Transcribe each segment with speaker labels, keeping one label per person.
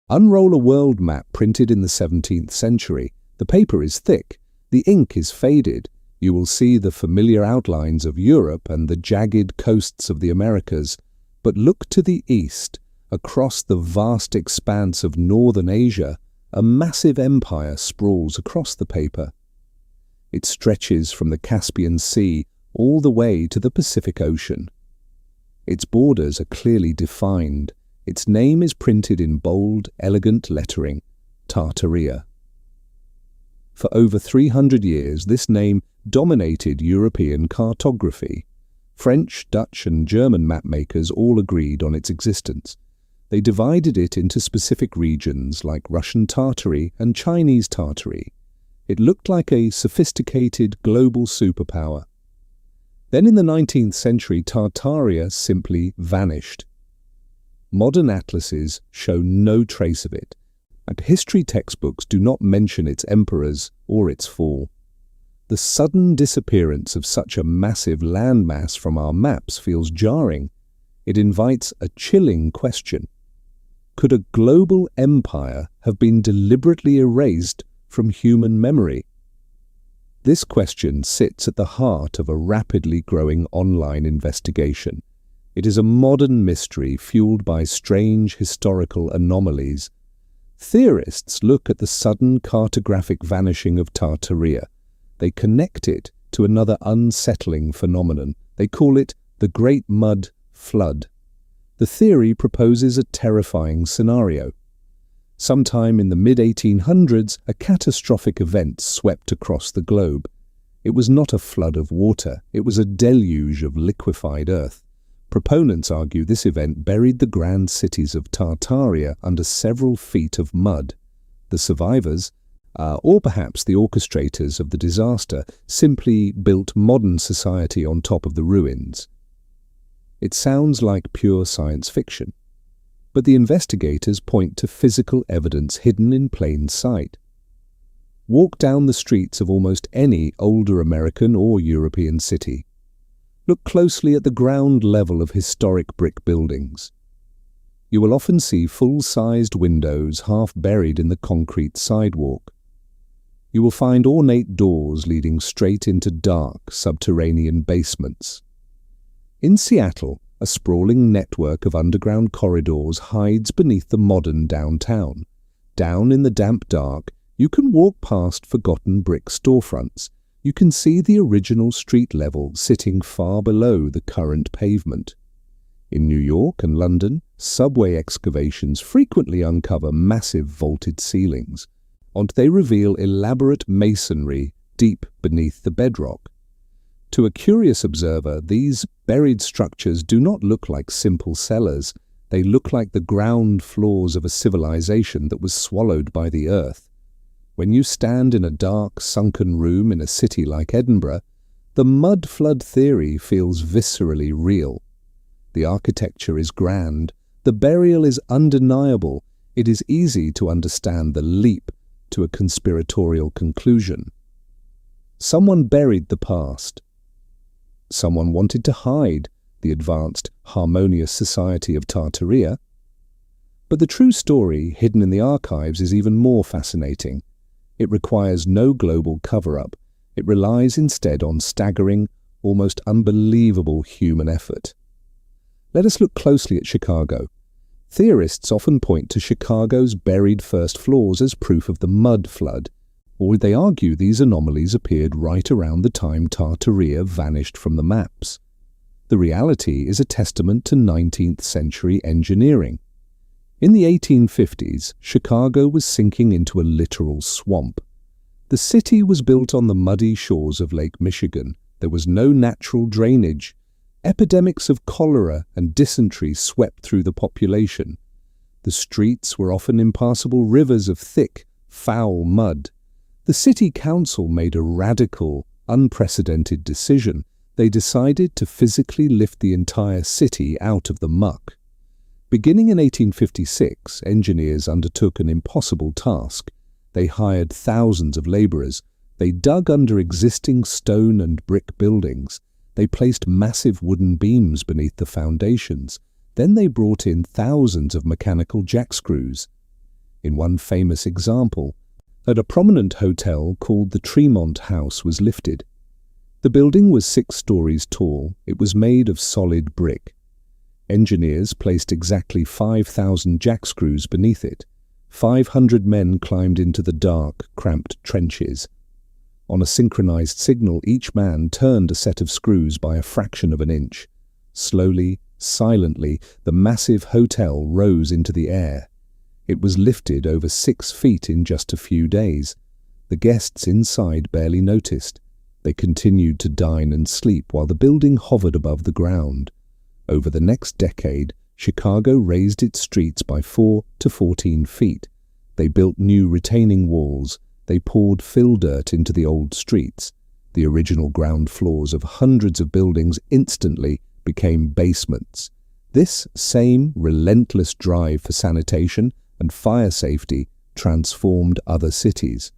Speaker 1: Unroll a world map printed in the 17th century. The paper is thick, the ink is faded. You will see the familiar outlines of Europe and the jagged coasts of the Americas. But look to the east, across the vast expanse of northern Asia, a massive empire sprawls across the paper. It stretches from the Caspian Sea all the way to the Pacific Ocean. Its borders are clearly defined. Its name is printed in bold, elegant lettering, Tartaria. For over 300 years, this name dominated European cartography. French, Dutch, and German mapmakers all agreed on its existence. They divided it into specific regions like Russian Tartary and Chinese Tartary. It looked like a sophisticated global superpower. Then in the 19th century, Tartaria simply vanished. Modern atlases show no trace of it, and history textbooks do not mention its emperors or its fall. The sudden disappearance of such a massive landmass from our maps feels jarring. It invites a chilling question. Could a global empire have been deliberately erased from human memory? This question sits at the heart of a rapidly growing online investigation. It is a modern mystery fueled by strange historical anomalies. Theorists look at the sudden cartographic vanishing of Tartaria. They connect it to another unsettling phenomenon. They call it the Great Mud Flood. The theory proposes a terrifying scenario. Sometime in the mid-1800s, a catastrophic event swept across the globe. It was not a flood of water, it was a deluge of liquefied earth. Proponents argue this event buried the grand cities of Tartaria under several feet of mud. The survivors, or perhaps the orchestrators of the disaster, simply built modern society on top of the ruins. It sounds like pure science fiction, but the investigators point to physical evidence hidden in plain sight. Walk down the streets of almost any older American or European city. Look closely at the ground level of historic brick buildings. You will often see full-sized windows half buried in the concrete sidewalk. You will find ornate doors leading straight into dark, subterranean basements. In Seattle, a sprawling network of underground corridors hides beneath the modern downtown. Down in the damp dark, you can walk past forgotten brick storefronts. You can see the original street level sitting far below the current pavement. In New York and London, subway excavations frequently uncover massive vaulted ceilings, and they reveal elaborate masonry deep beneath the bedrock. To a curious observer, these buried structures do not look like simple cellars. They look like the ground floors of a civilization that was swallowed by the earth. When you stand in a dark, sunken room in a city like Edinburgh, the mud flood theory feels viscerally real. The architecture is grand, the burial is undeniable. It is easy to understand the leap to a conspiratorial conclusion. Someone buried the past. Someone wanted to hide the advanced, harmonious society of Tartaria. But the true story, hidden in the archives, is even more fascinating. It requires no global cover-up. It relies instead on staggering, almost unbelievable human effort. Let us look closely at Chicago. Theorists often point to Chicago's buried first floors as proof of the mud flood, or they argue these anomalies appeared right around the time Tartaria vanished from the maps. The reality is a testament to 19th century engineering. In the 1850s, Chicago was sinking into a literal swamp. The city was built on the muddy shores of Lake Michigan. There was no natural drainage. Epidemics of cholera and dysentery swept through the population. The streets were often impassable rivers of thick, foul mud. The city council made a radical, unprecedented decision. They decided to physically lift the entire city out of the muck. Beginning in 1856, engineers undertook an impossible task. They hired thousands of laborers. They dug under existing stone and brick buildings. They placed massive wooden beams beneath the foundations. Then they brought in thousands of mechanical jackscrews. In one famous example, a prominent hotel called the Tremont House was lifted. The building was 6 stories tall. It was made of solid brick. Engineers placed exactly 5,000 jackscrews beneath it. 500 men climbed into the dark, cramped trenches. On a synchronized signal, each man turned a set of screws by a fraction of an inch. Slowly, silently, the massive hotel rose into the air. It was lifted over 6 feet in just a few days. The guests inside barely noticed. They continued to dine and sleep while the building hovered above the ground. Over the next decade, Chicago raised its streets by 4 to 14 feet. They built new retaining walls. They poured fill dirt into the old streets. The original ground floors of hundreds of buildings instantly became basements. This same relentless drive for sanitation and fire safety transformed other cities.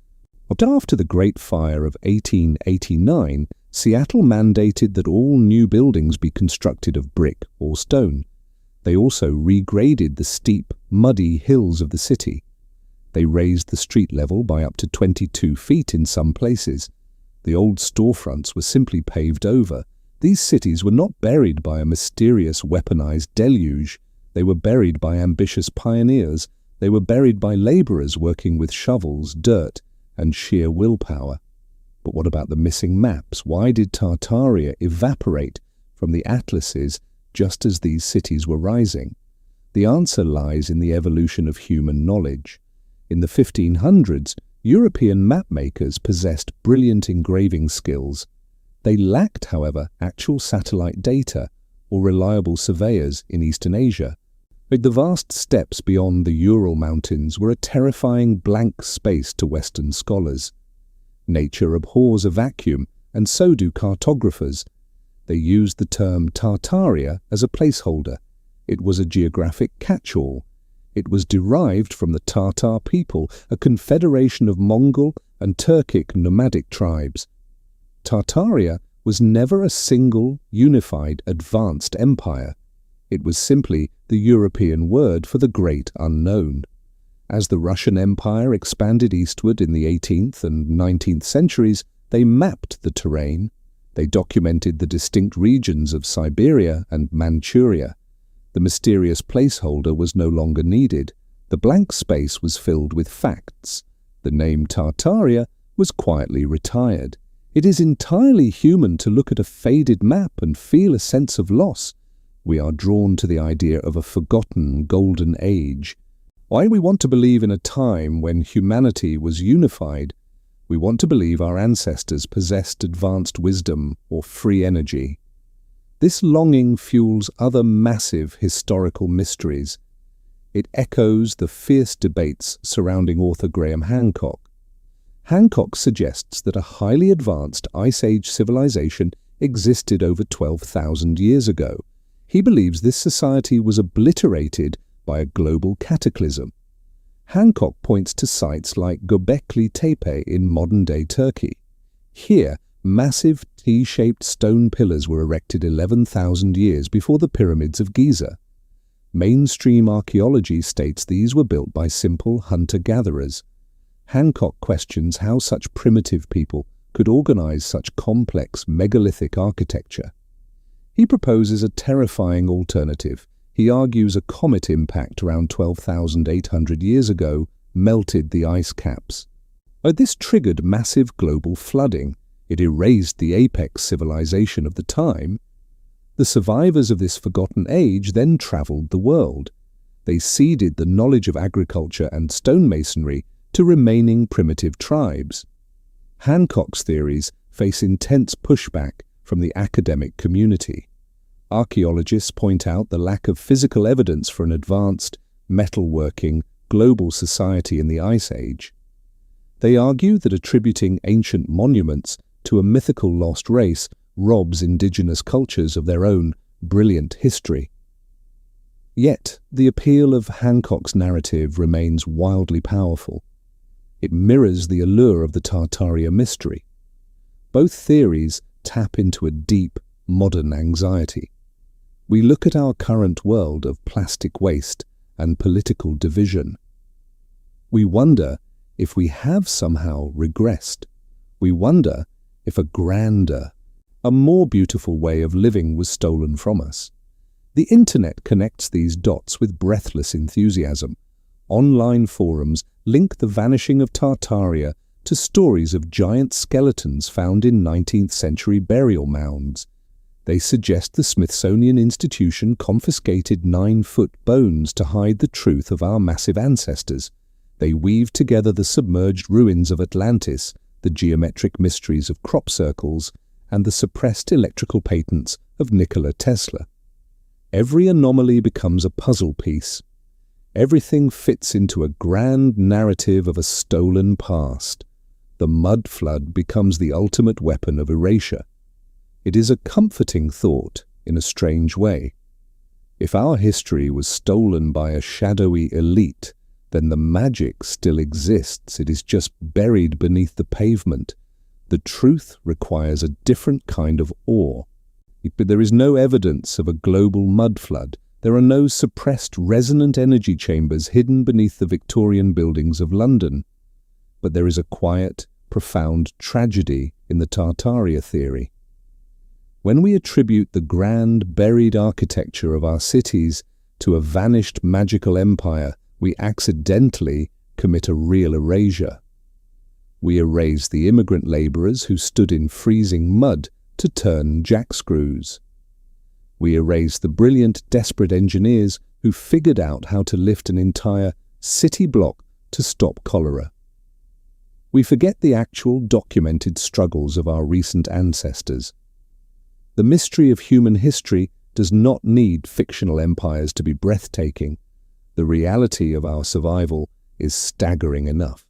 Speaker 1: After the Great Fire of 1889, Seattle mandated that all new buildings be constructed of brick or stone. They also regraded the steep, muddy hills of the city. They raised the street level by up to 22 feet in some places. The old storefronts were simply paved over. These cities were not buried by a mysterious weaponized deluge. They were buried by ambitious pioneers. They were buried by laborers working with shovels, dirt, and sheer willpower. But what about the missing maps? Why did Tartaria evaporate from the atlases just as these cities were rising? The answer lies in the evolution of human knowledge. In the 1500s, European mapmakers possessed brilliant engraving skills. They lacked, however, actual satellite data or reliable surveyors in Eastern Asia. But the vast steppes beyond the Ural Mountains were a terrifying blank space to Western scholars. Nature abhors a vacuum, and so do cartographers. They used the term Tartaria as a placeholder. It was a geographic catch-all. It was derived from the Tartar people, a confederation of Mongol and Turkic nomadic tribes. Tartaria was never a single, unified, advanced empire. It was simply the European word for the great unknown. As the Russian Empire expanded eastward in the 18th and 19th centuries, they mapped the terrain. They documented the distinct regions of Siberia and Manchuria. The mysterious placeholder was no longer needed. The blank space was filled with facts. The name Tartaria was quietly retired. It is entirely human to look at a faded map and feel a sense of loss. We are drawn to the idea of a forgotten golden age. Why we want to believe in a time when humanity was unified? We want to believe our ancestors possessed advanced wisdom or free energy. This longing fuels other massive historical mysteries. It echoes the fierce debates surrounding author Graham Hancock. Hancock suggests that a highly advanced Ice Age civilization existed over 12,000 years ago. He believes this society was obliterated by a global cataclysm. Hancock points to sites like Göbekli Tepe in modern-day Turkey. Here, massive T-shaped stone pillars were erected 11,000 years before the pyramids of Giza. Mainstream archaeology states these were built by simple hunter-gatherers. Hancock questions how such primitive people could organize such complex megalithic architecture. He proposes a terrifying alternative. He argues a comet impact around 12,800 years ago melted the ice caps. This triggered massive global flooding. It erased the apex civilization of the time. The survivors of this forgotten age then traveled the world. They ceded the knowledge of agriculture and stonemasonry to remaining primitive tribes. Hancock's theories face intense pushback from the academic community. Archaeologists point out the lack of physical evidence for an advanced, metalworking, global society in the Ice Age. They argue that attributing ancient monuments to a mythical lost race robs indigenous cultures of their own brilliant history. Yet, the appeal of Hancock's narrative remains wildly powerful. It mirrors the allure of the Tartaria mystery. Both theories tap into a deep, modern anxiety. We look at our current world of plastic waste and political division. We wonder if we have somehow regressed. We wonder if a grander, a more beautiful way of living was stolen from us. The internet connects these dots with breathless enthusiasm. Online forums link the vanishing of Tartaria to stories of giant skeletons found in 19th century burial mounds. They suggest the Smithsonian Institution confiscated 9-foot bones to hide the truth of our massive ancestors. They weave together the submerged ruins of Atlantis, the geometric mysteries of crop circles, and the suppressed electrical patents of Nikola Tesla. Every anomaly becomes a puzzle piece. Everything fits into a grand narrative of a stolen past. The mud flood becomes the ultimate weapon of erasure. It is a comforting thought in a strange way. If our history was stolen by a shadowy elite, then the magic still exists. It is just buried beneath the pavement. The truth requires a different kind of awe. But there is no evidence of a global mud flood. There are no suppressed resonant energy chambers hidden beneath the Victorian buildings of London. But there is a quiet, profound tragedy in the Tartaria theory. When we attribute the grand, buried architecture of our cities to a vanished magical empire, we accidentally commit a real erasure. We erase the immigrant labourers who stood in freezing mud to turn jackscrews. We erase the brilliant, desperate engineers who figured out how to lift an entire city block to stop cholera. We forget the actual documented struggles of our recent ancestors. The mystery of human history does not need fictional empires to be breathtaking. The reality of our survival is staggering enough.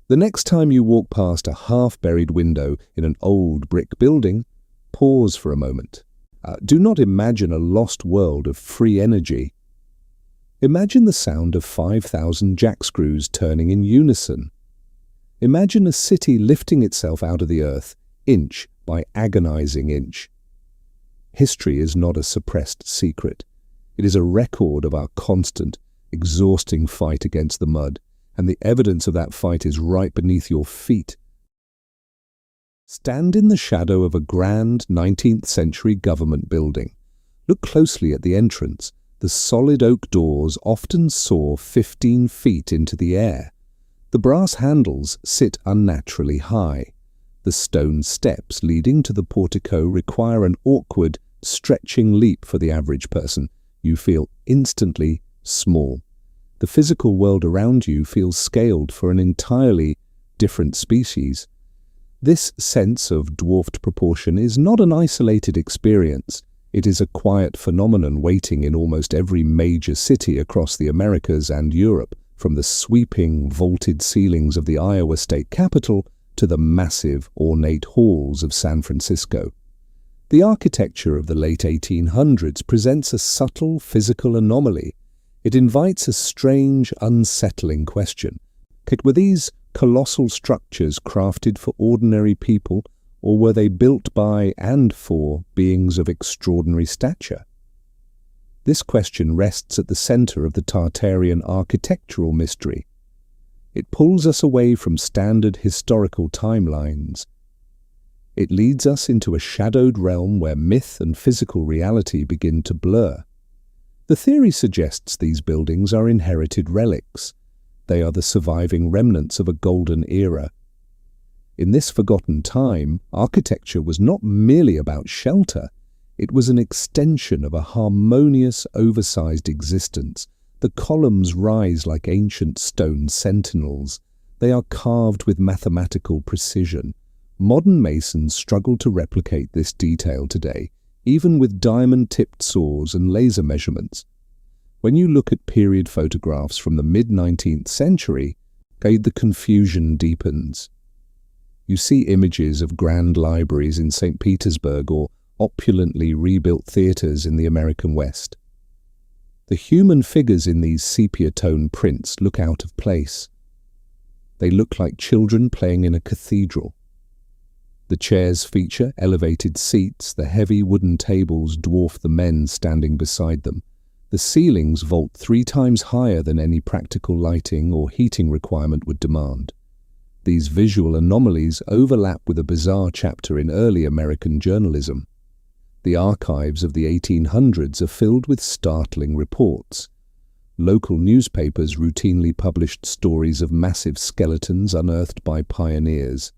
Speaker 1: The next time you walk past a half-buried window in an old brick building, pause for a moment. Do not imagine a lost world of free energy. Imagine the sound of 5,000 jackscrews turning in unison. Imagine a city lifting itself out of the earth, inch by agonizing inch. History is not a suppressed secret. It is a record of our constant, exhausting fight against the mud, and the evidence of that fight is right beneath your feet. Stand in the shadow of a grand 19th century government building. Look closely at the entrance. The solid oak doors often soar 15 feet into the air. The brass handles sit unnaturally high. The stone steps leading to the portico require an awkward, stretching leap for the average person. You feel instantly small. The physical world around you feels scaled for an entirely different species. This sense of dwarfed proportion is not an isolated experience. It is a quiet phenomenon waiting in almost every major city across the Americas and Europe, from the sweeping, vaulted ceilings of the Iowa State Capitol to the massive, ornate halls of San Francisco. The architecture of the late 1800s presents a subtle physical anomaly. It invites a strange, unsettling question. Were these colossal structures crafted for ordinary people, or were they built by and for beings of extraordinary stature? This question rests at the center of the Tartarian architectural mystery. It pulls us away from standard historical timelines. It leads us into a shadowed realm where myth and physical reality begin to blur. The theory suggests these buildings are inherited relics. They are the surviving remnants of a golden era. In this forgotten time, architecture was not merely about shelter. It was an extension of a harmonious, oversized existence. The columns rise like ancient stone sentinels. They are carved with mathematical precision. Modern masons struggle to replicate this detail today, even with diamond-tipped saws and laser measurements. When you look at period photographs from the mid-19th century, the confusion deepens. You see images of grand libraries in St. Petersburg or opulently rebuilt theaters in the American West. The human figures in these sepia-tone prints look out of place. They look like children playing in a cathedral. The chairs feature elevated seats, the heavy wooden tables dwarf the men standing beside them. The ceilings vault 3 times higher than any practical lighting or heating requirement would demand. These visual anomalies overlap with a bizarre chapter in early American journalism. The archives of the 1800s are filled with startling reports. Local newspapers routinely published stories of massive skeletons unearthed by pioneers.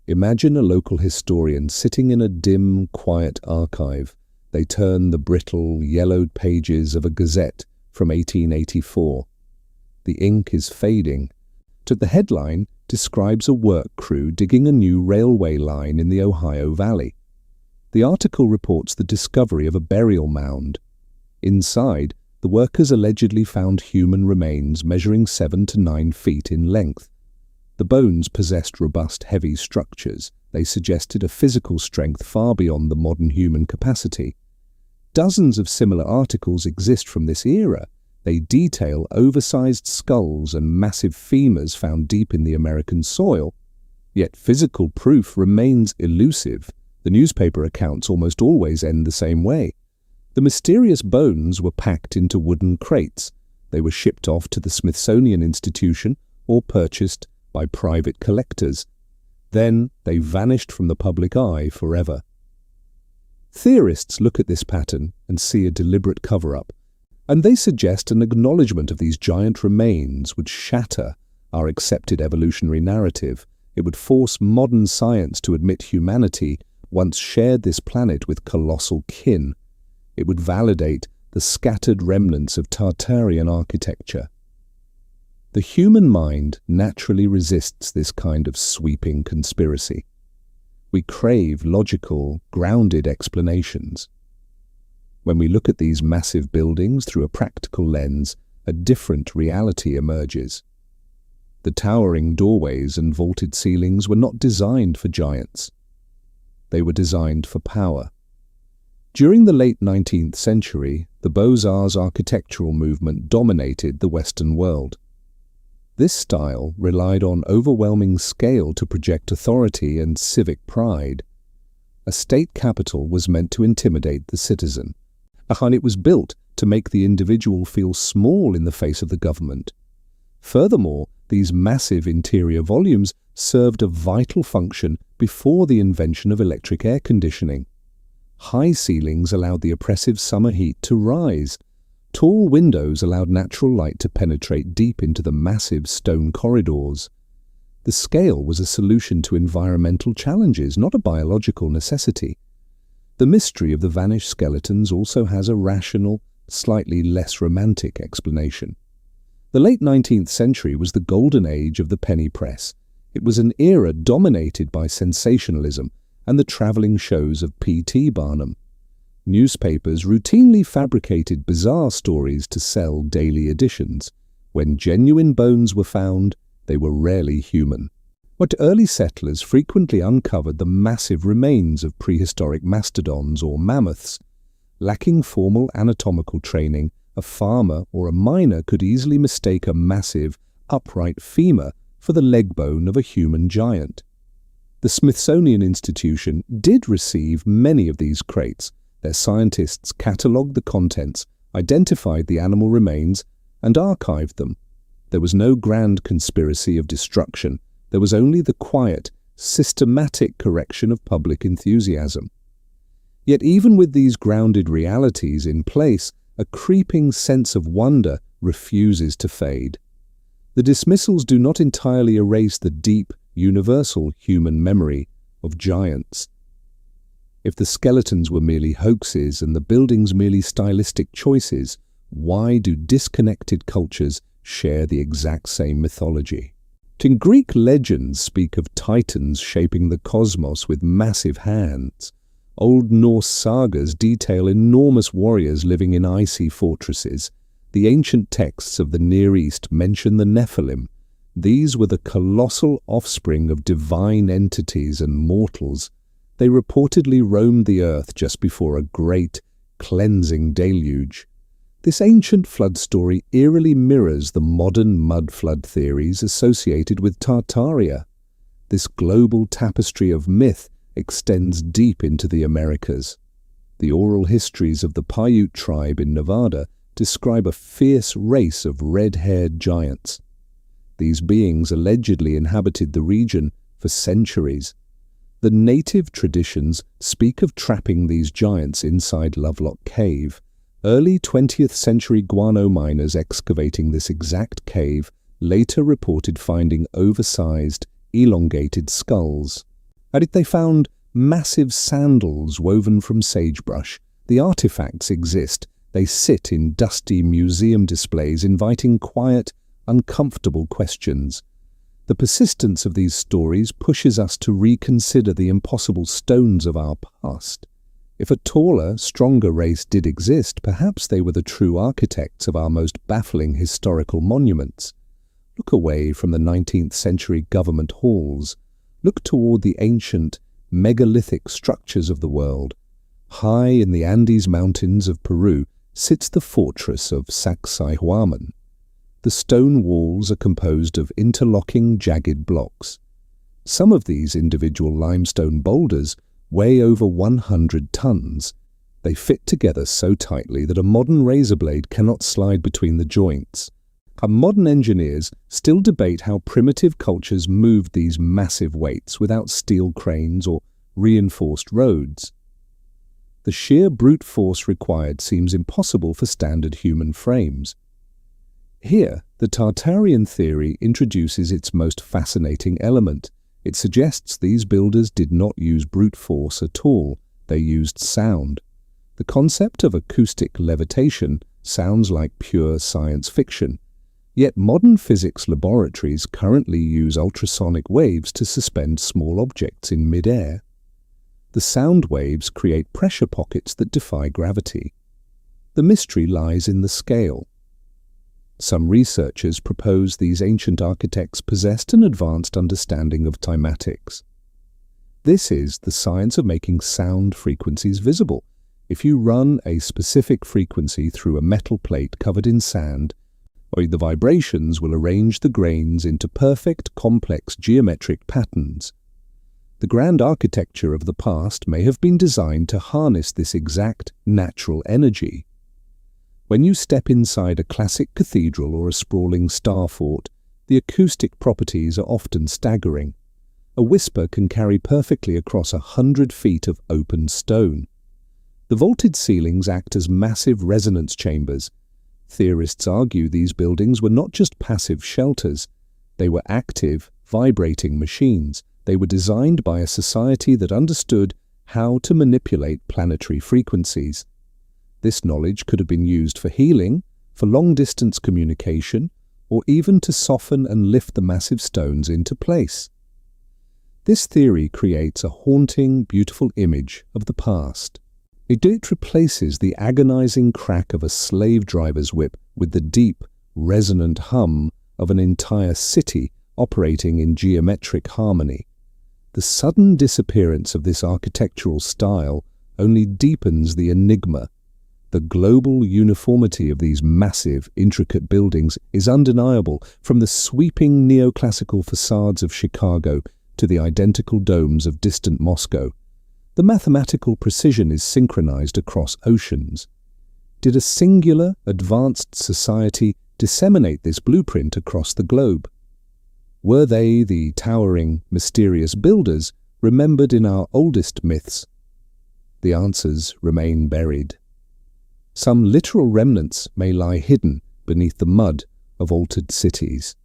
Speaker 1: Imagine a local historian sitting in a dim, quiet archive. They turn the brittle, yellowed pages of a gazette from 1884. The ink is fading. The headline describes a work crew digging a new railway line in the Ohio Valley. The article reports the discovery of a burial mound. Inside, the workers allegedly found human remains measuring 7 to 9 feet in length. The bones possessed robust, heavy structures. They suggested a physical strength far beyond the modern human capacity. Dozens of similar articles exist from this era. They detail oversized skulls and massive femurs found deep in the American soil. Yet physical proof remains elusive. The newspaper accounts almost always end the same way. The mysterious bones were packed into wooden crates. They were shipped off to the Smithsonian Institution or purchased by private collectors. Then they vanished from the public eye forever. Theorists look at this pattern and see a deliberate cover-up, and they suggest an acknowledgement of these giant remains would shatter our accepted evolutionary narrative. It would force modern science to admit humanity once shared this planet with colossal kin. It would validate the scattered remnants of Tartarian architecture. The human mind naturally resists this kind of sweeping conspiracy. We crave logical, grounded explanations. When we look at these massive buildings through a practical lens, a different reality emerges. The towering doorways and vaulted ceilings were not designed for giants. They were designed for power. During the late 19th century, the Beaux-Arts architectural movement dominated the Western world. This style relied on overwhelming scale to project authority and civic pride. A state capital was meant to intimidate the citizen, and it was built to make the individual feel small in the face of the government. Furthermore, these massive interior volumes served a vital function before the invention of electric air conditioning. High ceilings allowed the oppressive summer heat to rise. Tall windows allowed natural light to penetrate deep into the massive stone corridors. The scale was a solution to environmental challenges, not a biological necessity. The mystery of the vanished skeletons also has a rational, slightly less romantic explanation. The late 19th century was the golden age of the penny press. It was an era dominated by sensationalism and the travelling shows of P.T. Barnum. Newspapers routinely fabricated bizarre stories to sell daily editions. When genuine bones were found, they were rarely human. But early settlers frequently uncovered the massive remains of prehistoric mastodons or mammoths. Lacking formal anatomical training, a farmer or a miner could easily mistake a massive, upright femur for the leg bone of a human giant. The Smithsonian Institution did receive many of these crates. Their scientists catalogued the contents, identified the animal remains, and archived them. There was no grand conspiracy of destruction. There was only the quiet, systematic correction of public enthusiasm. Yet even with these grounded realities in place, a creeping sense of wonder refuses to fade. The dismissals do not entirely erase the deep, universal human memory of giants. If the skeletons were merely hoaxes and the buildings merely stylistic choices, why do disconnected cultures share the exact same mythology? Greek legends speak of titans shaping the cosmos with massive hands. Old Norse sagas detail enormous warriors living in icy fortresses. The ancient texts of the Near East mention the Nephilim. These were the colossal offspring of divine entities and mortals. They reportedly roamed the earth just before a great, cleansing deluge. This ancient flood story eerily mirrors the modern mud flood theories associated with Tartaria. This global tapestry of myth extends deep into the Americas. The oral histories of the Paiute tribe in Nevada describe a fierce race of red-haired giants. These beings allegedly inhabited the region for centuries. The native traditions speak of trapping these giants inside Lovelock Cave. Early 20th century guano miners excavating this exact cave later reported finding oversized, elongated skulls. And they found massive sandals woven from sagebrush. The artifacts exist. They sit in dusty museum displays, inviting quiet, uncomfortable questions. The persistence of these stories pushes us to reconsider the impossible stones of our past. If a taller, stronger race did exist, perhaps they were the true architects of our most baffling historical monuments. Look away from the 19th century government halls. Look toward the ancient, megalithic structures of the world. High in the Andes Mountains of Peru sits the fortress of Sacsayhuaman. The stone walls are composed of interlocking, jagged blocks. Some of these individual limestone boulders weigh over 100 tons. They fit together so tightly that a modern razor blade cannot slide between the joints. Our modern engineers still debate how primitive cultures moved these massive weights without steel cranes or reinforced roads. The sheer brute force required seems impossible for standard human frames. Here, the Tartarian theory introduces its most fascinating element. It suggests these builders did not use brute force at all, they used sound. The concept of acoustic levitation sounds like pure science fiction. Yet modern physics laboratories currently use ultrasonic waves to suspend small objects in mid-air. The sound waves create pressure pockets that defy gravity. The mystery lies in the scale. Some researchers propose these ancient architects possessed an advanced understanding of timatics. This is the science of making sound frequencies visible. If you run a specific frequency through a metal plate covered in sand, the vibrations will arrange the grains into perfect, complex geometric patterns. The grand architecture of the past may have been designed to harness this exact natural energy. When you step inside a classic cathedral or a sprawling star fort, the acoustic properties are often staggering. A whisper can carry perfectly across 100 feet of open stone. The vaulted ceilings act as massive resonance chambers. Theorists argue these buildings were not just passive shelters. They were active, vibrating machines. They were designed by a society that understood how to manipulate planetary frequencies. This knowledge could have been used for healing, for long-distance communication, or even to soften and lift the massive stones into place. This theory creates a haunting, beautiful image of the past. It replaces the agonizing crack of a slave driver's whip with the deep, resonant hum of an entire city operating in geometric harmony. The sudden disappearance of this architectural style only deepens the enigma. The global uniformity of these massive, intricate buildings is undeniable, from the sweeping neoclassical facades of Chicago to the identical domes of distant Moscow. The mathematical precision is synchronized across oceans. Did a singular, advanced society disseminate this blueprint across the globe? Were they the towering, mysterious builders remembered in our oldest myths? The answers remain buried. Some literal remnants may lie hidden beneath the mud of altered cities.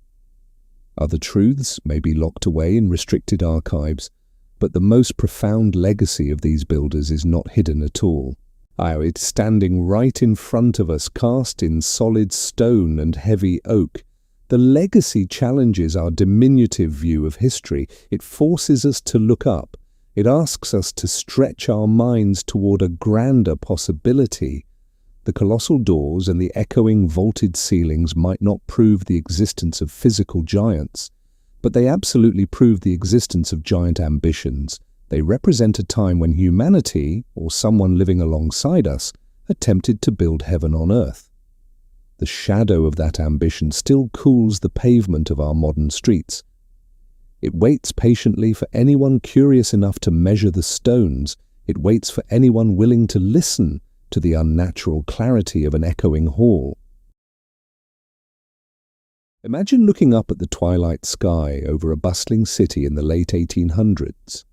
Speaker 1: Other truths may be locked away in restricted archives, but the most profound legacy of these builders is not hidden at all. It's standing right in front of us, cast in solid stone and heavy oak. The legacy challenges our diminutive view of history. It forces us to look up. It asks us to stretch our minds toward a grander possibility. The colossal doors and the echoing vaulted ceilings might not prove the existence of physical giants, but they absolutely prove the existence of giant ambitions. They represent a time when humanity, or someone living alongside us, attempted to build heaven on earth. The shadow of that ambition still cools the pavement of our modern streets. It waits patiently for anyone curious enough to measure the stones. It waits for anyone willing to listen to the unnatural clarity of an echoing hall. Imagine looking up at the twilight sky over a bustling city in the late 1800s.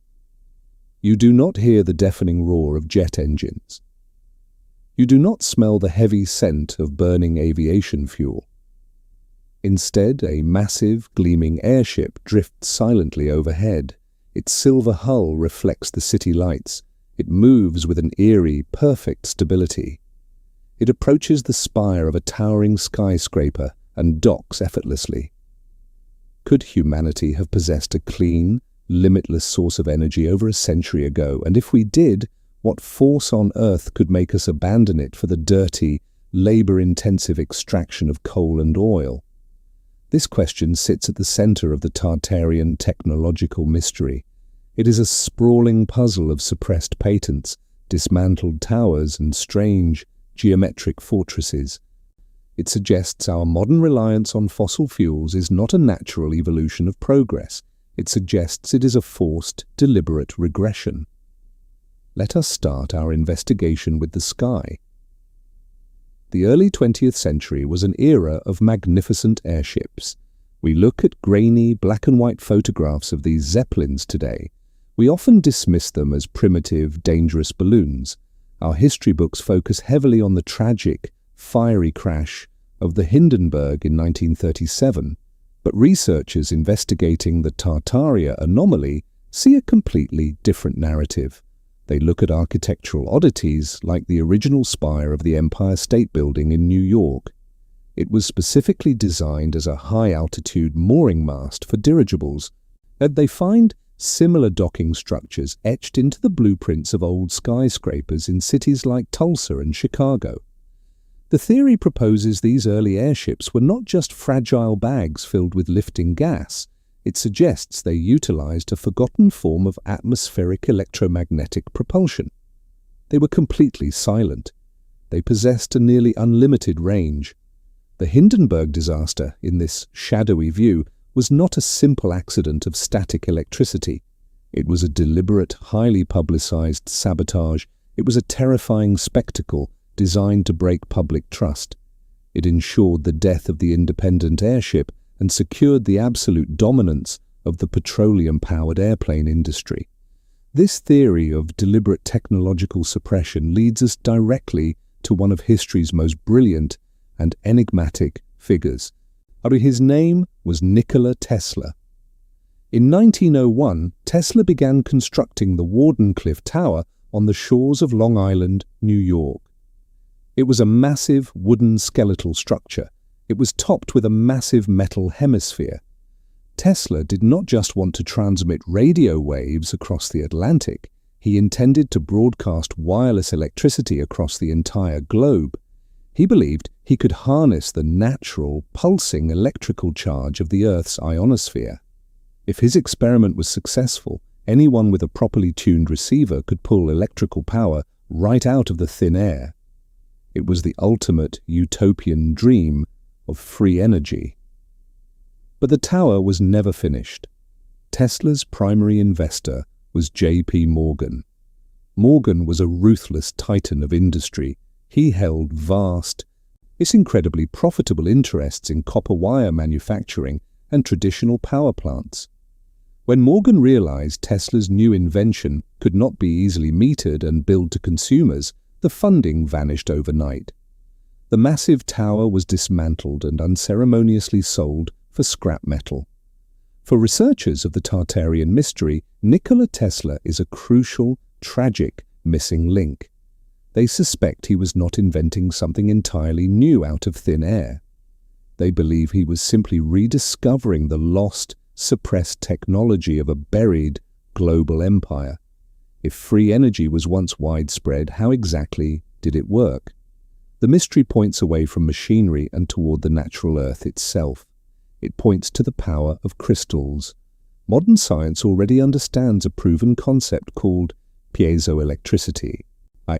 Speaker 1: You do not hear the deafening roar of jet engines. You do not smell the heavy scent of burning aviation fuel. Instead, a massive, gleaming airship drifts silently overhead. Its silver hull reflects the city lights. It moves with an eerie, perfect stability. It approaches the spire of a towering skyscraper and docks effortlessly. Could humanity have possessed a clean, limitless source of energy over a century ago? And if we did, what force on earth could make us abandon it for the dirty, labor-intensive extraction of coal and oil? This question sits at the center of the Tartarian technological mystery. It is a sprawling puzzle of suppressed patents, dismantled towers, and strange, geometric fortresses. It suggests our modern reliance on fossil fuels is not a natural evolution of progress. It suggests it is a forced, deliberate regression. Let us start our investigation with the sky. The early 20th century was an era of magnificent airships. We look at grainy, black-and-white photographs of these zeppelins today. We often dismiss them as primitive, dangerous balloons. Our history books focus heavily on the tragic, fiery crash of the Hindenburg in 1937, but researchers investigating the Tartaria anomaly see a completely different narrative. They look at architectural oddities like the original spire of the Empire State Building in New York. It was specifically designed as a high-altitude mooring mast for dirigibles, and they find similar docking structures etched into the blueprints of old skyscrapers in cities like Tulsa and Chicago. The theory proposes these early airships were not just fragile bags filled with lifting gas. It suggests they utilized a forgotten form of atmospheric electromagnetic propulsion. They were completely silent. They possessed a nearly unlimited range. The Hindenburg disaster, in this shadowy view, was not a simple accident of static electricity. It was a deliberate, highly publicized sabotage. It was a terrifying spectacle designed to break public trust. It ensured the death of the independent airship and secured the absolute dominance of the petroleum-powered airplane industry. This theory of deliberate technological suppression leads us directly to one of history's most brilliant and enigmatic figures. His name was Nikola Tesla. In 1901, Tesla began constructing the Wardenclyffe Tower on the shores of Long Island, New York. It was a massive wooden skeletal structure. It was topped with a massive metal hemisphere. Tesla did not just want to transmit radio waves across the Atlantic. He intended to broadcast wireless electricity across the entire globe. He believed he could harness the natural, pulsing electrical charge of the Earth's ionosphere. If his experiment was successful, anyone with a properly tuned receiver could pull electrical power right out of the thin air. It was the ultimate utopian dream of free energy. But the tower was never finished. Tesla's primary investor was J.P. Morgan. Morgan was a ruthless titan of industry. He held vast, incredibly profitable interests in copper wire manufacturing and traditional power plants. When Morgan realized Tesla's new invention could not be easily metered and billed to consumers, the funding vanished overnight. The massive tower was dismantled and unceremoniously sold for scrap metal. For researchers of the Tartarian mystery, Nikola Tesla is a crucial, tragic, missing link. They suspect he was not inventing something entirely new out of thin air. They believe he was simply rediscovering the lost, suppressed technology of a buried global empire. If free energy was once widespread, how exactly did it work? The mystery points away from machinery and toward the natural earth itself. It points to the power of crystals. Modern science already understands a proven concept called piezoelectricity.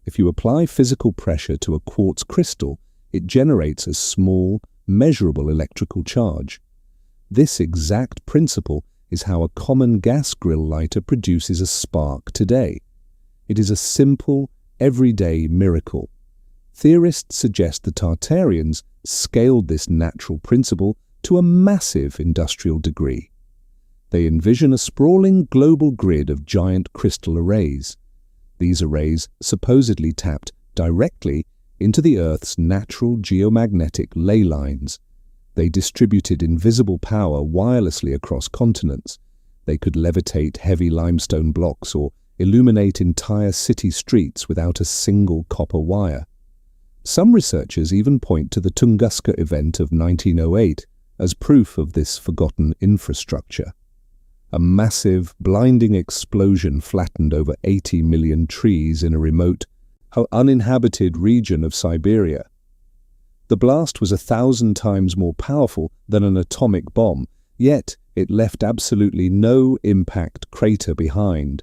Speaker 1: If you apply physical pressure to a quartz crystal, it generates a small, measurable electrical charge. This exact principle is how a common gas grill lighter produces a spark today. It is a simple, everyday miracle. Theorists suggest the Tartarians scaled this natural principle to a massive industrial degree. They envision a sprawling global grid of giant crystal arrays. These arrays supposedly tapped directly into the Earth's natural geomagnetic ley lines. They distributed invisible power wirelessly across continents. They could levitate heavy limestone blocks or illuminate entire city streets without a single copper wire. Some researchers even point to the Tunguska event of 1908 as proof of this forgotten infrastructure. A massive, blinding explosion flattened over 80 million trees in a remote, uninhabited region of Siberia. The blast was 1,000 times more powerful than an atomic bomb, yet it left absolutely no impact crater behind.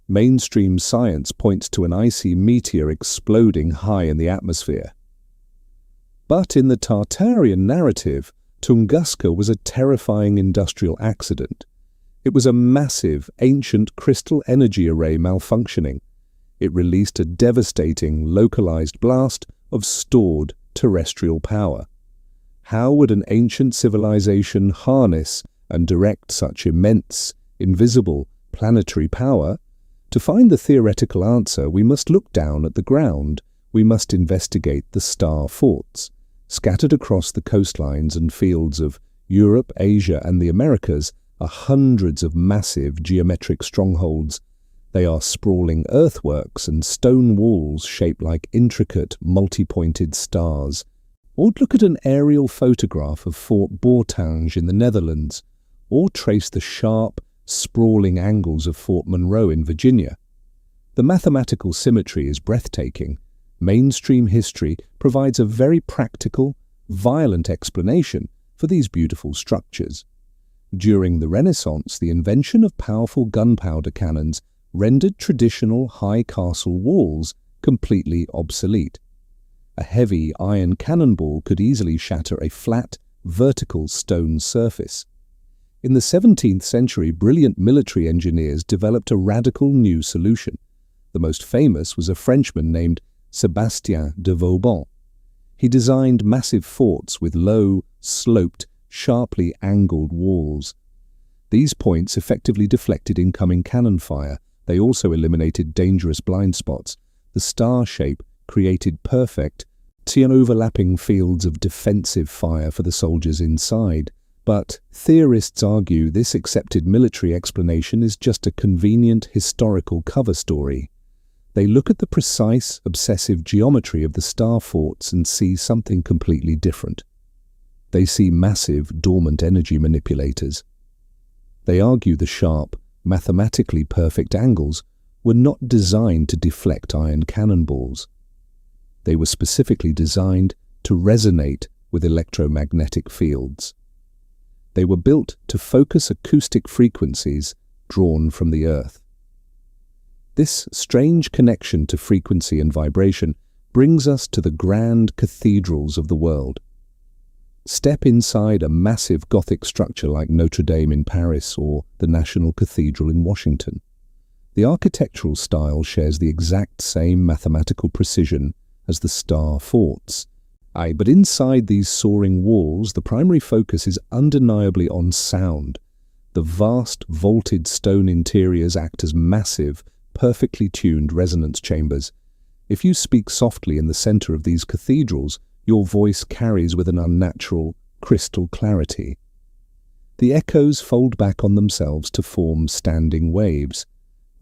Speaker 1: Mainstream science points to an icy meteor exploding high in the atmosphere. But in the Tartarian narrative, Tunguska was a terrifying industrial accident. It was a massive, ancient crystal energy array malfunctioning. It released a devastating, localized blast of stored terrestrial power. How would an ancient civilization harness and direct such immense, invisible, planetary power? To find the theoretical answer, we must look down at the ground. We must investigate the star forts. Scattered across the coastlines and fields of Europe, Asia, and the Americas are hundreds of massive geometric strongholds. They are sprawling earthworks and stone walls shaped like intricate, multi-pointed stars. Or look at an aerial photograph of Fort Bourtange in the Netherlands, or trace the sharp, sprawling angles of Fort Monroe in Virginia. The mathematical symmetry is breathtaking. Mainstream history provides a very practical, violent explanation for these beautiful structures. During the Renaissance, the invention of powerful gunpowder cannons rendered traditional high castle walls completely obsolete. A heavy iron cannonball could easily shatter a flat, vertical stone surface. In the 17th century, brilliant military engineers developed a radical new solution. The most famous was a Frenchman named Sébastien de Vauban. He designed massive forts with low, sloped, sharply angled walls. These points effectively deflected incoming cannon fire. They also eliminated dangerous blind spots. The star shape created perfect, overlapping fields of defensive fire for the soldiers inside. But theorists argue this accepted military explanation is just a convenient historical cover story. They look at the precise, obsessive geometry of the star forts and see something completely different. They see massive, dormant energy manipulators. They argue the sharp, mathematically perfect angles were not designed to deflect iron cannonballs. They were specifically designed to resonate with electromagnetic fields. They were built to focus acoustic frequencies drawn from the Earth. This strange connection to frequency and vibration brings us to the grand cathedrals of the world. Step inside a massive Gothic structure like Notre Dame in Paris or the National Cathedral in Washington. The architectural style shares the exact same mathematical precision as the star forts. But inside these soaring walls, the primary focus is undeniably on sound. The vast, vaulted stone interiors act as massive, perfectly tuned resonance chambers. If you speak softly in the center of these cathedrals, your voice carries with an unnatural, crystal clarity. The echoes fold back on themselves to form standing waves.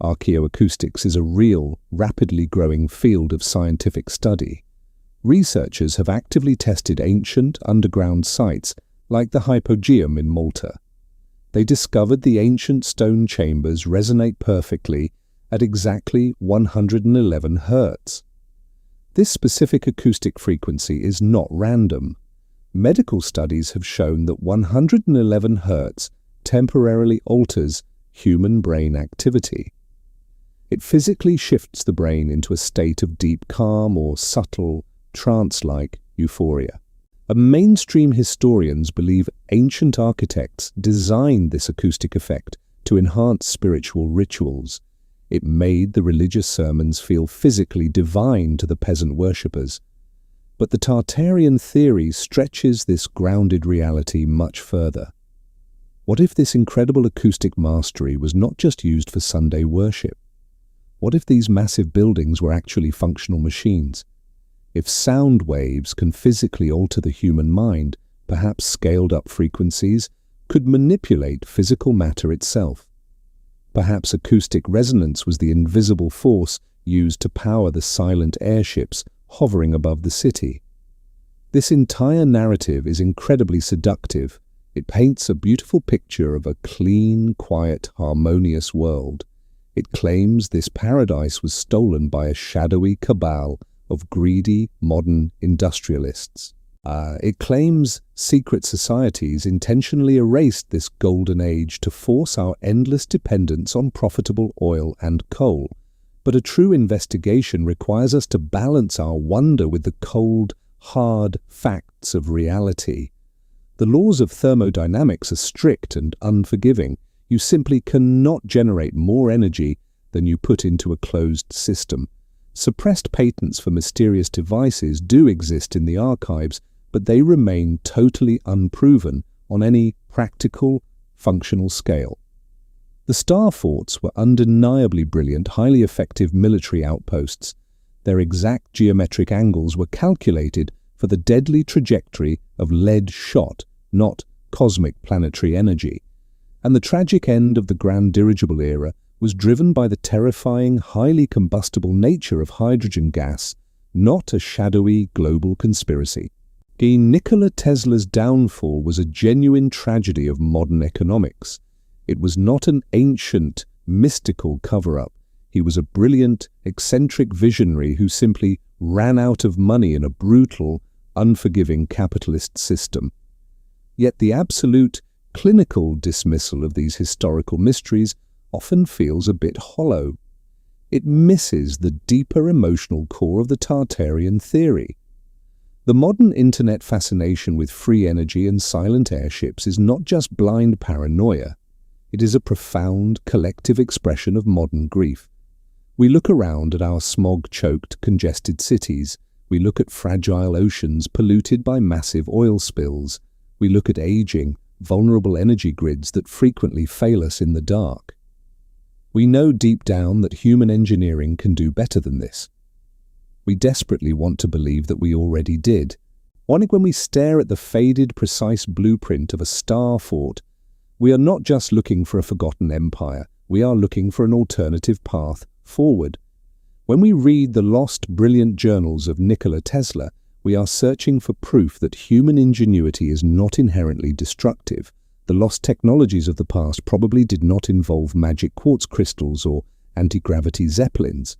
Speaker 1: Archaeoacoustics is a real, rapidly growing field of scientific study. Researchers have actively tested ancient underground sites like the Hypogeum in Malta. They discovered the ancient stone chambers resonate perfectly at exactly 111 Hz. This specific acoustic frequency is not random. Medical studies have shown that 111 Hz temporarily alters human brain activity. It physically shifts the brain into a state of deep calm or subtle, trance-like euphoria. Mainstream historians believe ancient architects designed this acoustic effect to enhance spiritual rituals. It made the religious sermons feel physically divine to the peasant worshippers. But the Tartarian theory stretches this grounded reality much further. What if this incredible acoustic mastery was not just used for Sunday worship? What if these massive buildings were actually functional machines? If sound waves can physically alter the human mind, perhaps scaled-up frequencies could manipulate physical matter itself. Perhaps acoustic resonance was the invisible force used to power the silent airships hovering above the city. This entire narrative is incredibly seductive. It paints a beautiful picture of a clean, quiet, harmonious world. It claims this paradise was stolen by a shadowy cabal of greedy, modern industrialists. It claims secret societies intentionally erased this golden age to force our endless dependence on profitable oil and coal. But a true investigation requires us to balance our wonder with the cold, hard facts of reality. The laws of thermodynamics are strict and unforgiving. You simply cannot generate more energy than you put into a closed system. Suppressed patents for mysterious devices do exist in the archives, but they remain totally unproven on any practical, functional scale. The star forts were undeniably brilliant, highly effective military outposts. Their exact geometric angles were calculated for the deadly trajectory of lead shot, not cosmic planetary energy. And the tragic end of the grand dirigible era was driven by the terrifying, highly combustible nature of hydrogen gas, not a shadowy global conspiracy. Nikola Tesla's downfall was a genuine tragedy of modern economics. It was not an ancient, mystical cover-up. He was a brilliant, eccentric visionary who simply ran out of money in a brutal, unforgiving capitalist system. Yet the absolute, clinical dismissal of these historical mysteries often feels a bit hollow. It misses the deeper emotional core of the Tartarian theory. The modern internet fascination with free energy and silent airships is not just blind paranoia. It is a profound, collective expression of modern grief. We look around at our smog-choked, congested cities. We look at fragile oceans polluted by massive oil spills. We look at aging, vulnerable energy grids that frequently fail us in the dark. We know deep down that human engineering can do better than this. We desperately want to believe that we already did. When we stare at the faded, precise blueprint of a star fort, we are not just looking for a forgotten empire, we are looking for an alternative path forward. When we read the lost, brilliant journals of Nikola Tesla, we are searching for proof that human ingenuity is not inherently destructive. The lost technologies of the past probably did not involve magic quartz crystals or anti-gravity zeppelins.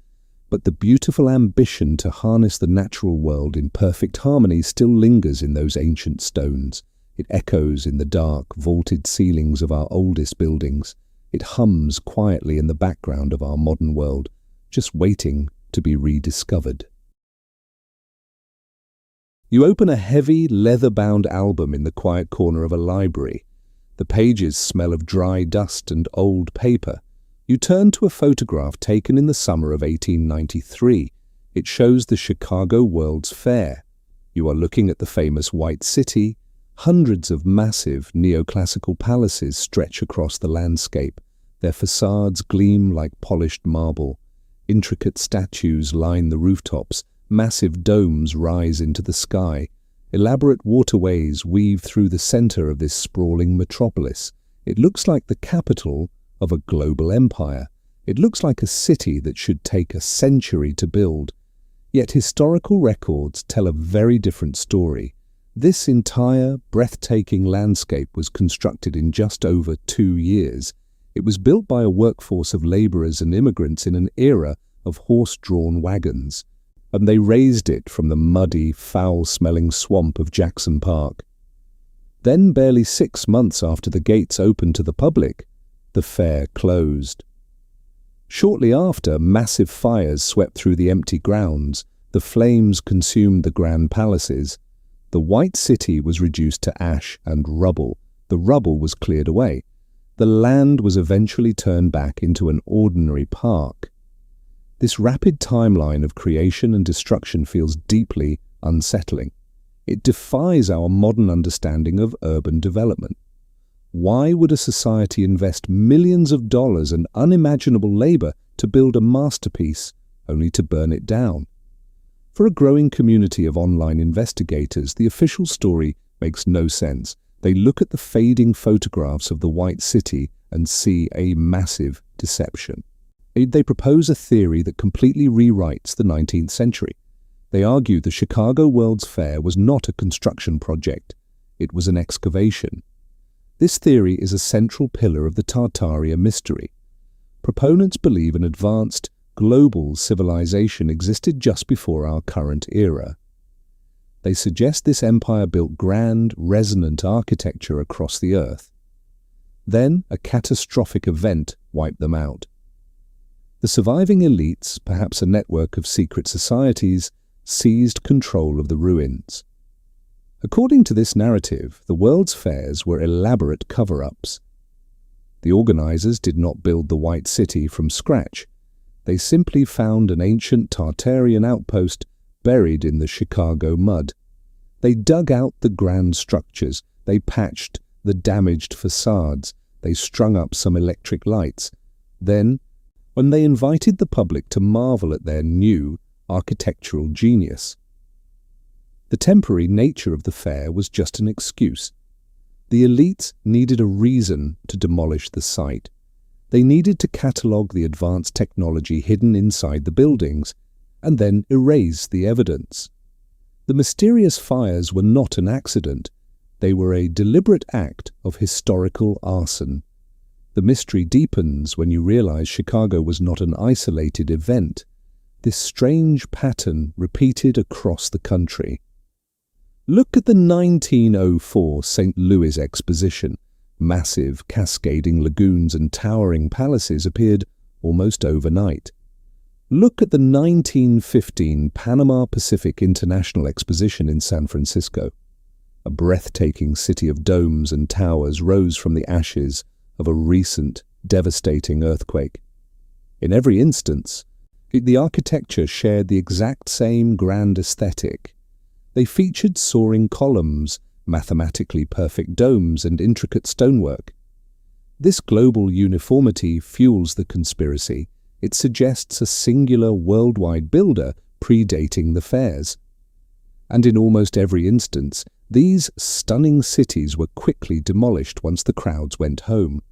Speaker 1: But the beautiful ambition to harness the natural world in perfect harmony still lingers in those ancient stones. It echoes in the dark, vaulted ceilings of our oldest buildings. It hums quietly in the background of our modern world, just waiting to be rediscovered. You open a heavy, leather-bound album in the quiet corner of a library. The pages smell of dry dust and old paper. You turn to a photograph taken in the summer of 1893. It shows the Chicago World's Fair. You are looking at the famous White City. Hundreds of massive neoclassical palaces stretch across the landscape. Their facades gleam like polished marble. Intricate statues line the rooftops. Massive domes rise into the sky. Elaborate waterways weave through the center of this sprawling metropolis. It looks like the capital of a global empire. It looks like a city that should take a century to build. Yet historical records tell a very different story. This entire, breathtaking landscape was constructed in just over 2 years. It was built by a workforce of laborers and immigrants in an era of horse-drawn wagons, and they raised it from the muddy, foul-smelling swamp of Jackson Park. Then, barely 6 months after the gates opened to the public, the fair closed. Shortly after, massive fires swept through the empty grounds. The flames consumed the grand palaces. The White City was reduced to ash and rubble. The rubble was cleared away. The land was eventually turned back into an ordinary park. This rapid timeline of creation and destruction feels deeply unsettling. It defies our modern understanding of urban development. Why would a society invest millions of dollars and unimaginable labor to build a masterpiece only to burn it down? For a growing community of online investigators, the official story makes no sense. They look at the fading photographs of the White City and see a massive deception. They propose a theory that completely rewrites the 19th century. They argue the Chicago World's Fair was not a construction project, it was an excavation. This theory is a central pillar of the Tartaria mystery. Proponents believe an advanced, global civilization existed just before our current era. They suggest this empire built grand, resonant architecture across the earth. Then a catastrophic event wiped them out. The surviving elites, perhaps a network of secret societies, seized control of the ruins. According to this narrative, the World's Fairs were elaborate cover-ups. The organizers did not build the White City from scratch. They simply found an ancient Tartarian outpost buried in the Chicago mud. They dug out the grand structures, they patched the damaged facades, they strung up some electric lights. Then, when they invited the public to marvel at their new architectural genius. The temporary nature of the fair was just an excuse. The elites needed a reason to demolish the site. They needed to catalogue the advanced technology hidden inside the buildings and then erase the evidence. The mysterious fires were not an accident. They were a deliberate act of historical arson. The mystery deepens when you realize Chicago was not an isolated event. This strange pattern repeated across the country. Look at the 1904 St. Louis Exposition. Massive, cascading lagoons and towering palaces appeared almost overnight. Look at the 1915 Panama Pacific International Exposition in San Francisco. A breathtaking city of domes and towers rose from the ashes of a recent, devastating earthquake. In every instance, the architecture shared the exact same grand aesthetic. They featured soaring columns, mathematically perfect domes, and intricate stonework. This global uniformity fuels the conspiracy. It suggests a singular worldwide builder predating the fairs. And in almost every instance, these stunning cities were quickly demolished once the crowds went home.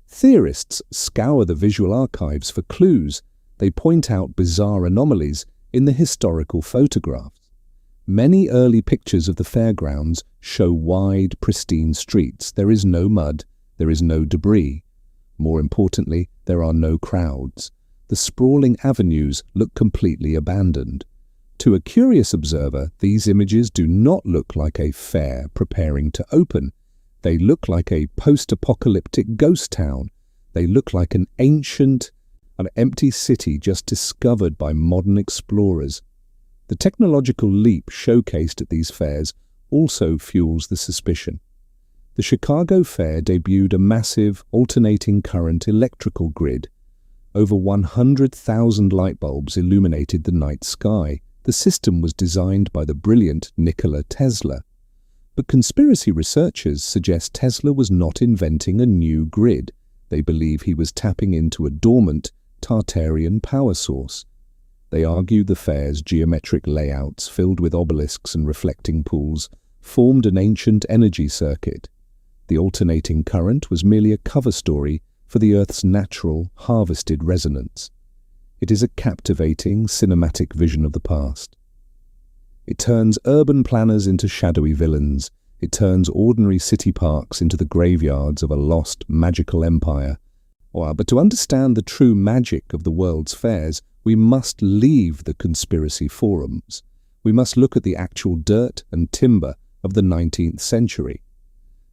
Speaker 1: Theorists scour the visual archives for clues. They point out bizarre anomalies in the historical photographs. Many early pictures of the fairgrounds show wide, pristine streets. There is no mud, there is no debris. More importantly, there are no crowds. The sprawling avenues look completely abandoned. To a curious observer, these images do not look like a fair preparing to open. They look like a post-apocalyptic ghost town. They look like an empty city just discovered by modern explorers. The technological leap showcased at these fairs also fuels the suspicion. The Chicago Fair debuted a massive alternating current electrical grid. Over 100,000 light bulbs illuminated the night sky. The system was designed by the brilliant Nikola Tesla. But conspiracy researchers suggest Tesla was not inventing a new grid. They believe he was tapping into a dormant Tartarian power source. They argue the fair's geometric layouts, filled with obelisks and reflecting pools, formed an ancient energy circuit. The alternating current was merely a cover story for the Earth's natural, harvested resonance. It is a captivating, cinematic vision of the past. It turns urban planners into shadowy villains. It turns ordinary city parks into the graveyards of a lost, magical empire. But to understand the true magic of the world's fairs, we must leave the conspiracy forums. We must look at the actual dirt and timber of the 19th century.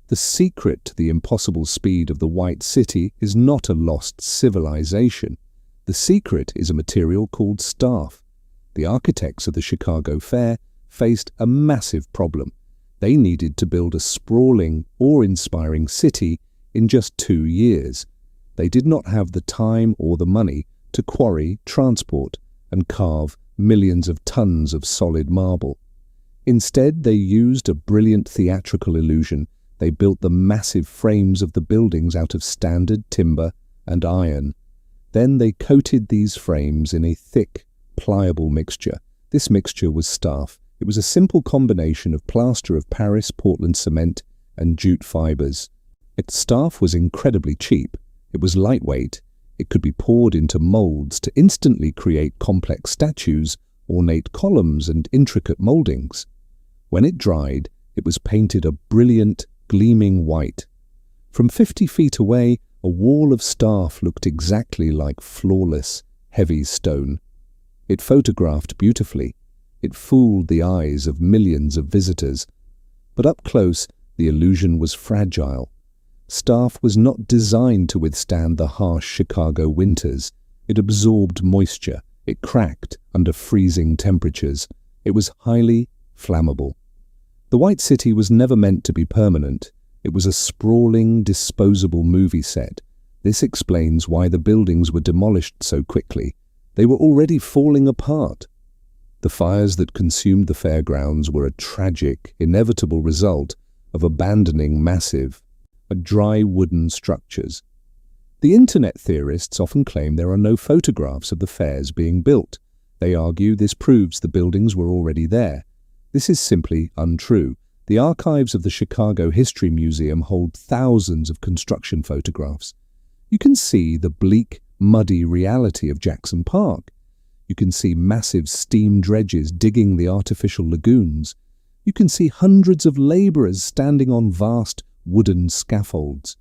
Speaker 1: The secret to the impossible speed of the White City is not a lost civilization. The secret is a material called staff. The architects of the Chicago Fair faced a massive problem. They needed to build a sprawling, awe-inspiring city in just 2 years. They did not have the time or the money to quarry, transport, and carve millions of tons of solid marble. Instead, they used a brilliant theatrical illusion. They built the massive frames of the buildings out of standard timber and iron. Then they coated these frames in a thick, pliable mixture. This mixture was staff. It was a simple combination of plaster of Paris, Portland cement, and jute fibers. Its staff was incredibly cheap. It was lightweight. It could be poured into molds to instantly create complex statues, ornate columns, and intricate moldings. When it dried, it was painted a brilliant, gleaming white. From 50 feet away, a wall of staff looked exactly like flawless, heavy stone. It photographed beautifully. It fooled the eyes of millions of visitors. But up close, the illusion was fragile. Staff was not designed to withstand the harsh Chicago winters. It absorbed moisture. It cracked under freezing temperatures. It was highly flammable. The White City was never meant to be permanent. It was a sprawling, disposable movie set. This explains why the buildings were demolished so quickly. They were already falling apart. The fires that consumed the fairgrounds were a tragic, inevitable result of abandoning massive, dry wooden structures. The internet theorists often claim there are no photographs of the fairs being built. They argue this proves the buildings were already there. This is simply untrue. The archives of the Chicago History Museum hold thousands of construction photographs. You can see the bleak, muddy reality of Jackson Park. You can see massive steam dredges digging the artificial lagoons. You can see hundreds of laborers standing on vast wooden scaffolds.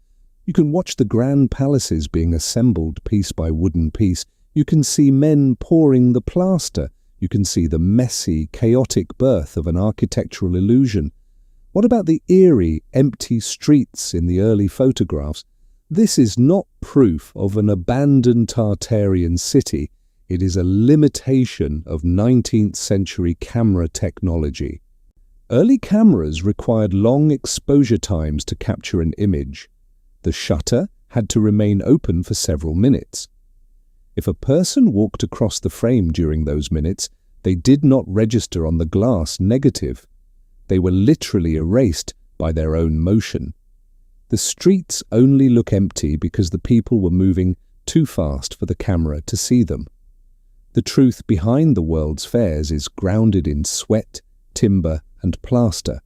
Speaker 1: You can watch the grand palaces being assembled piece by wooden piece. You can see men pouring the plaster. You can see the messy, chaotic birth of an architectural illusion. What about the eerie, empty streets in the early photographs? This is not proof of an abandoned Tartarian city. It is a limitation of 19th century camera technology. Early cameras required long exposure times to capture an image. The shutter had to remain open for several minutes. If a person walked across the frame during those minutes, they did not register on the glass negative. They were literally erased by their own motion. The streets only look empty because the people were moving too fast for the camera to see them. The truth behind the world's fairs is grounded in sweat, timber, and plaster.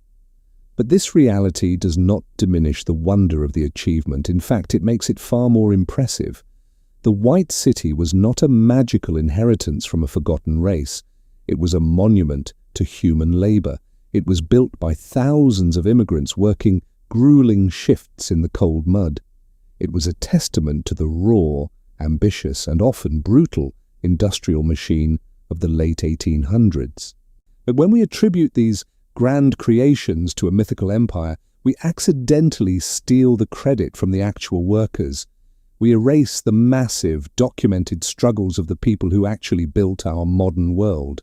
Speaker 1: But this reality does not diminish the wonder of the achievement. In fact, it makes it far more impressive. The White City was not a magical inheritance from a forgotten race. It was a monument to human labor. It was built by thousands of immigrants working grueling shifts in the cold mud. It was a testament to the raw, ambitious, and often brutal industrial machine of the late 1800s. But when we attribute these grand creations to a mythical empire, we accidentally steal the credit from the actual workers. We erase the massive, documented struggles of the people who actually built our modern world.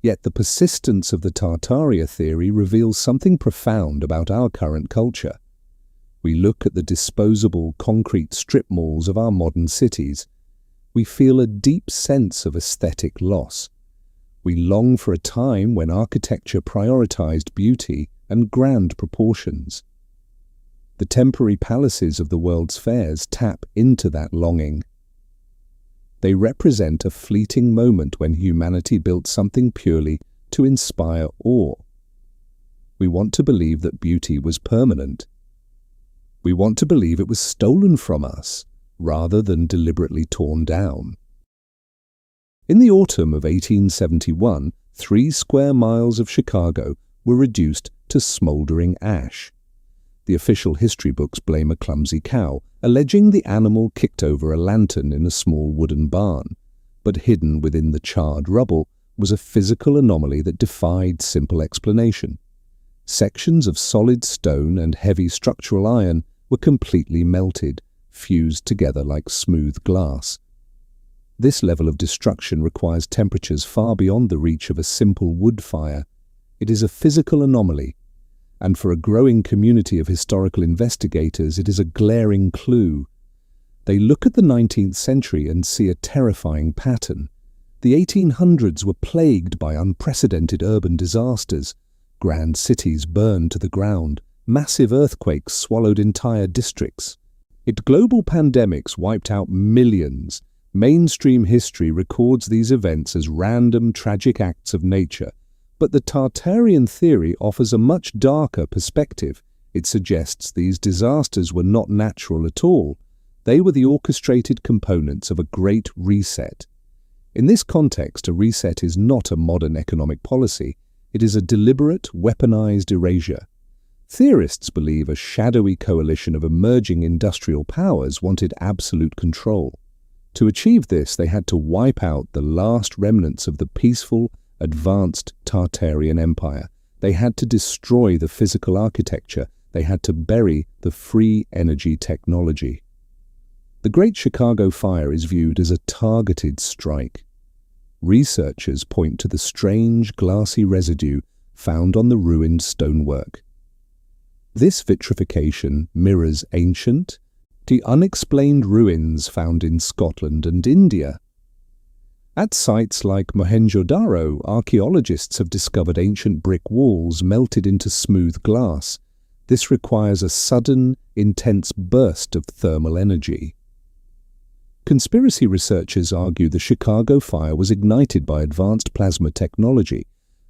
Speaker 1: Yet the persistence of the Tartaria theory reveals something profound about our current culture. We look at the disposable concrete strip malls of our modern cities. We feel a deep sense of aesthetic loss. We long for a time when architecture prioritized beauty and grand proportions. The temporary palaces of the world's fairs tap into that longing. They represent a fleeting moment when humanity built something purely to inspire awe. We want to believe that beauty was permanent. We want to believe it was stolen from us, rather than deliberately torn down. In the autumn of 1871, 3 square miles of Chicago were reduced to smoldering ash. The official history books blame a clumsy cow, alleging the animal kicked over a lantern in a small wooden barn. But hidden within the charred rubble was a physical anomaly that defied simple explanation. Sections of solid stone and heavy structural iron were completely melted, fused together like smooth glass. This level of destruction requires temperatures far beyond the reach of a simple wood fire. It is a physical anomaly, and for a growing community of historical investigators, it is a glaring clue. They look at the 19th century and see a terrifying pattern. The 1800s were plagued by unprecedented urban disasters. Grand cities burned to the ground. Massive earthquakes swallowed entire districts. Global pandemics wiped out millions. Mainstream history records these events as random, tragic acts of nature. But the Tartarian theory offers a much darker perspective. It suggests these disasters were not natural at all. They were the orchestrated components of a great reset. In this context, a reset is not a modern economic policy. It is a deliberate, weaponized erasure. Theorists believe a shadowy coalition of emerging industrial powers wanted absolute control. To achieve this, they had to wipe out the last remnants of the peaceful, advanced Tartarian Empire. They had to destroy the physical architecture. They had to bury the free energy technology. The Great Chicago Fire is viewed as a targeted strike. Researchers point to the strange glassy residue found on the ruined stonework. This vitrification mirrors ancient, the unexplained ruins found in Scotland and India. At sites like Mohenjo-Daro, archaeologists have discovered ancient brick walls melted into smooth glass. This requires a sudden, intense burst of thermal energy. Conspiracy researchers argue the Chicago fire was ignited by advanced plasma technology.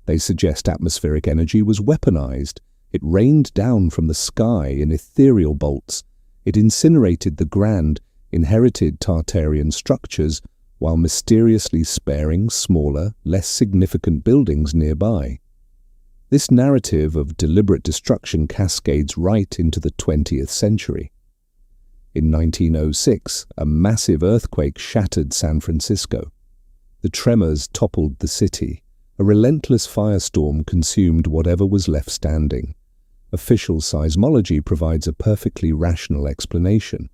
Speaker 1: They suggest atmospheric energy was weaponized. It rained down from the sky in ethereal bolts. It incinerated the grand, inherited Tartarian structures while mysteriously sparing smaller, less significant buildings nearby. This narrative of deliberate destruction cascades right into the 20th century. In 1906, a massive earthquake shattered San Francisco. The tremors toppled the city. A relentless firestorm consumed whatever was left standing. Official seismology provides a perfectly rational explanation.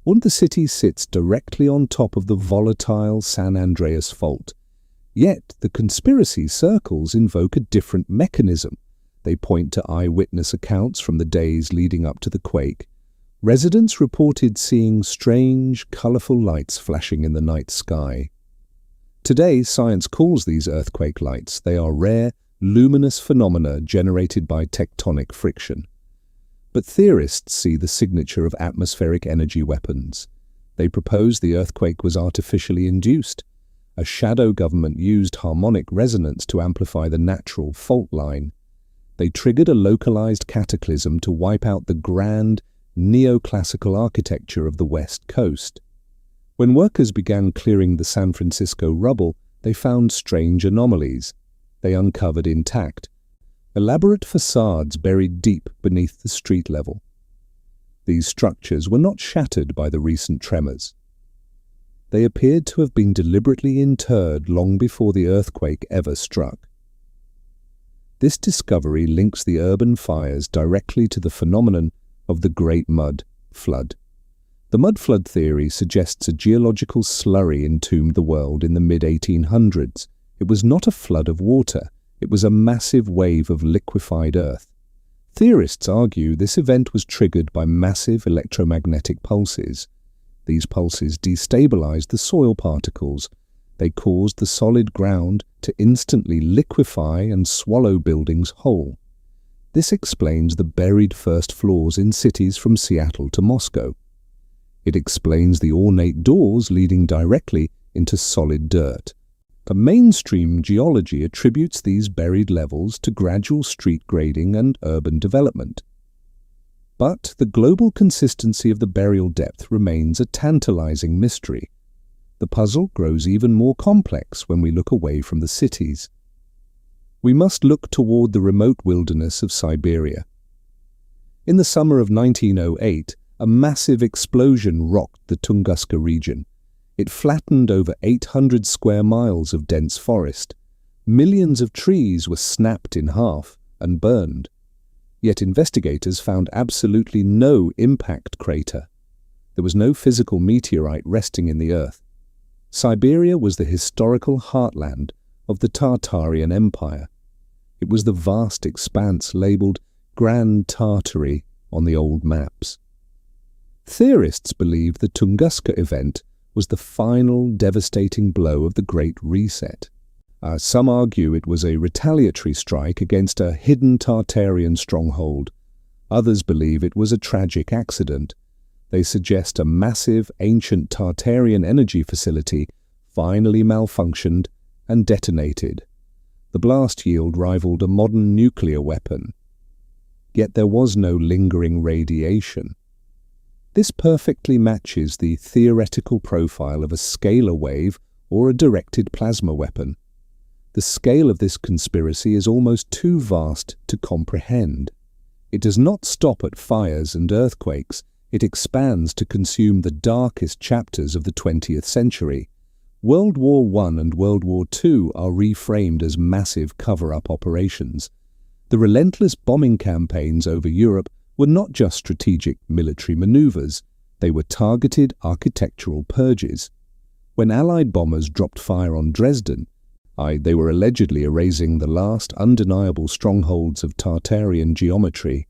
Speaker 1: The city sits directly on top of the volatile San Andreas Fault. Yet the conspiracy circles invoke a different mechanism. They point to eyewitness accounts from the days leading up to the quake. Residents reported seeing strange, colorful lights flashing in the night sky. Today, science calls these earthquake lights. They are rare, luminous phenomena generated by tectonic friction. But theorists see the signature of atmospheric energy weapons. They propose the earthquake was artificially induced. A shadow government used harmonic resonance to amplify the natural fault line. They triggered a localized cataclysm to wipe out the grand, neoclassical architecture of the West Coast. When workers began clearing the San Francisco rubble, they found strange anomalies. They uncovered intact, elaborate facades buried deep beneath the street level. These structures were not shattered by the recent tremors. They appeared to have been deliberately interred long before the earthquake ever struck. This discovery links the urban fires directly to the phenomenon of the Great Mud Flood. The mud flood theory suggests a geological slurry entombed the world in the mid-1800s. It was not a flood of water, it was a massive wave of liquefied earth. Theorists argue this event was triggered by massive electromagnetic pulses. These pulses destabilized the soil particles. They caused the solid ground to instantly liquefy and swallow buildings whole. This explains the buried first floors in cities from Seattle to Moscow. It explains the ornate doors leading directly into solid dirt. A mainstream geology attributes these buried levels to gradual street grading and urban development. But the global consistency of the burial depth remains a tantalizing mystery. The puzzle grows even more complex when we look away from the cities. We must look toward the remote wilderness of Siberia. In the summer of 1908, a massive explosion rocked the Tunguska region. It flattened over 800 square miles of dense forest. Millions of trees were snapped in half and burned. Yet investigators found absolutely no impact crater. There was no physical meteorite resting in the earth. Siberia was the historical heartland of the Tartarian Empire. It was the vast expanse labeled Grand Tartary on the old maps. Theorists believe the Tunguska event was the final devastating blow of the Great Reset. Some argue it was a retaliatory strike against a hidden Tartarian stronghold. Others believe it was a tragic accident. They suggest a massive, ancient Tartarian energy facility finally malfunctioned and detonated. The blast yield rivaled a modern nuclear weapon. Yet there was no lingering radiation. This perfectly matches the theoretical profile of a scalar wave or a directed plasma weapon. The scale of this conspiracy is almost too vast to comprehend. It does not stop at fires and earthquakes. It expands to consume the darkest chapters of the 20th century. World War I and World War II are reframed as massive cover-up operations. The relentless bombing campaigns over Europe were not just strategic military maneuvers, they were targeted architectural purges. When Allied bombers dropped fire on Dresden, they were allegedly erasing the last undeniable strongholds of Tartarian geometry.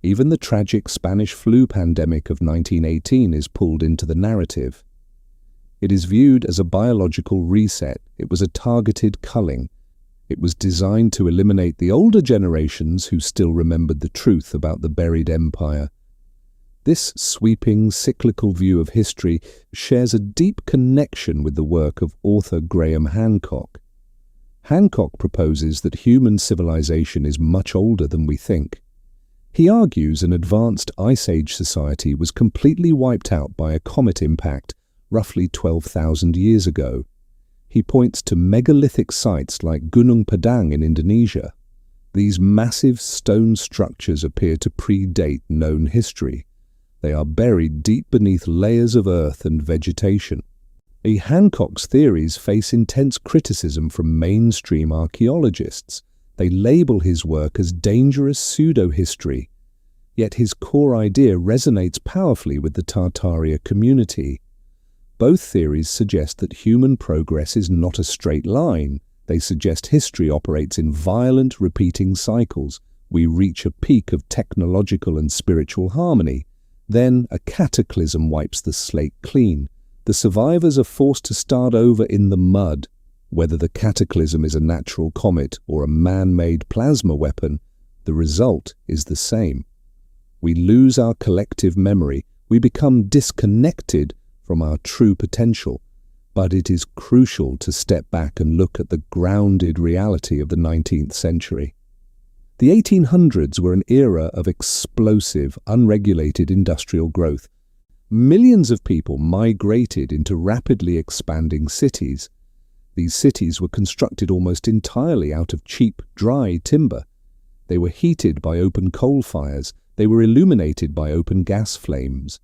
Speaker 1: Even the tragic Spanish flu pandemic of 1918 is pulled into the narrative. It is viewed as a biological reset. It was a targeted culling. It was designed to eliminate the older generations who still remembered the truth about the buried empire. This sweeping, cyclical view of history shares a deep connection with the work of author Graham Hancock. Hancock proposes that human civilization is much older than we think. He argues an advanced Ice Age society was completely wiped out by a comet impact roughly 12,000 years ago. He points to megalithic sites like Gunung Padang in Indonesia. These massive stone structures appear to predate known history. They are buried deep beneath layers of earth and vegetation. Hancock's theories face intense criticism from mainstream archaeologists. They label his work as dangerous pseudo-history. Yet his core idea resonates powerfully with the Tartaria community. Both theories suggest that human progress is not a straight line. They suggest history operates in violent, repeating cycles. We reach a peak of technological and spiritual harmony. Then a cataclysm wipes the slate clean. The survivors are forced to start over in the mud. Whether the cataclysm is a natural comet or a man-made plasma weapon, the result is the same. We lose our collective memory. We become disconnected from our true potential. But it is crucial to step back and look at the grounded reality of the 19th century. The 1800s were an era of explosive, unregulated industrial growth. Millions of people migrated into rapidly expanding cities. These cities were constructed almost entirely out of cheap, dry timber. They were heated by open coal fires. They were illuminated by open gas flames.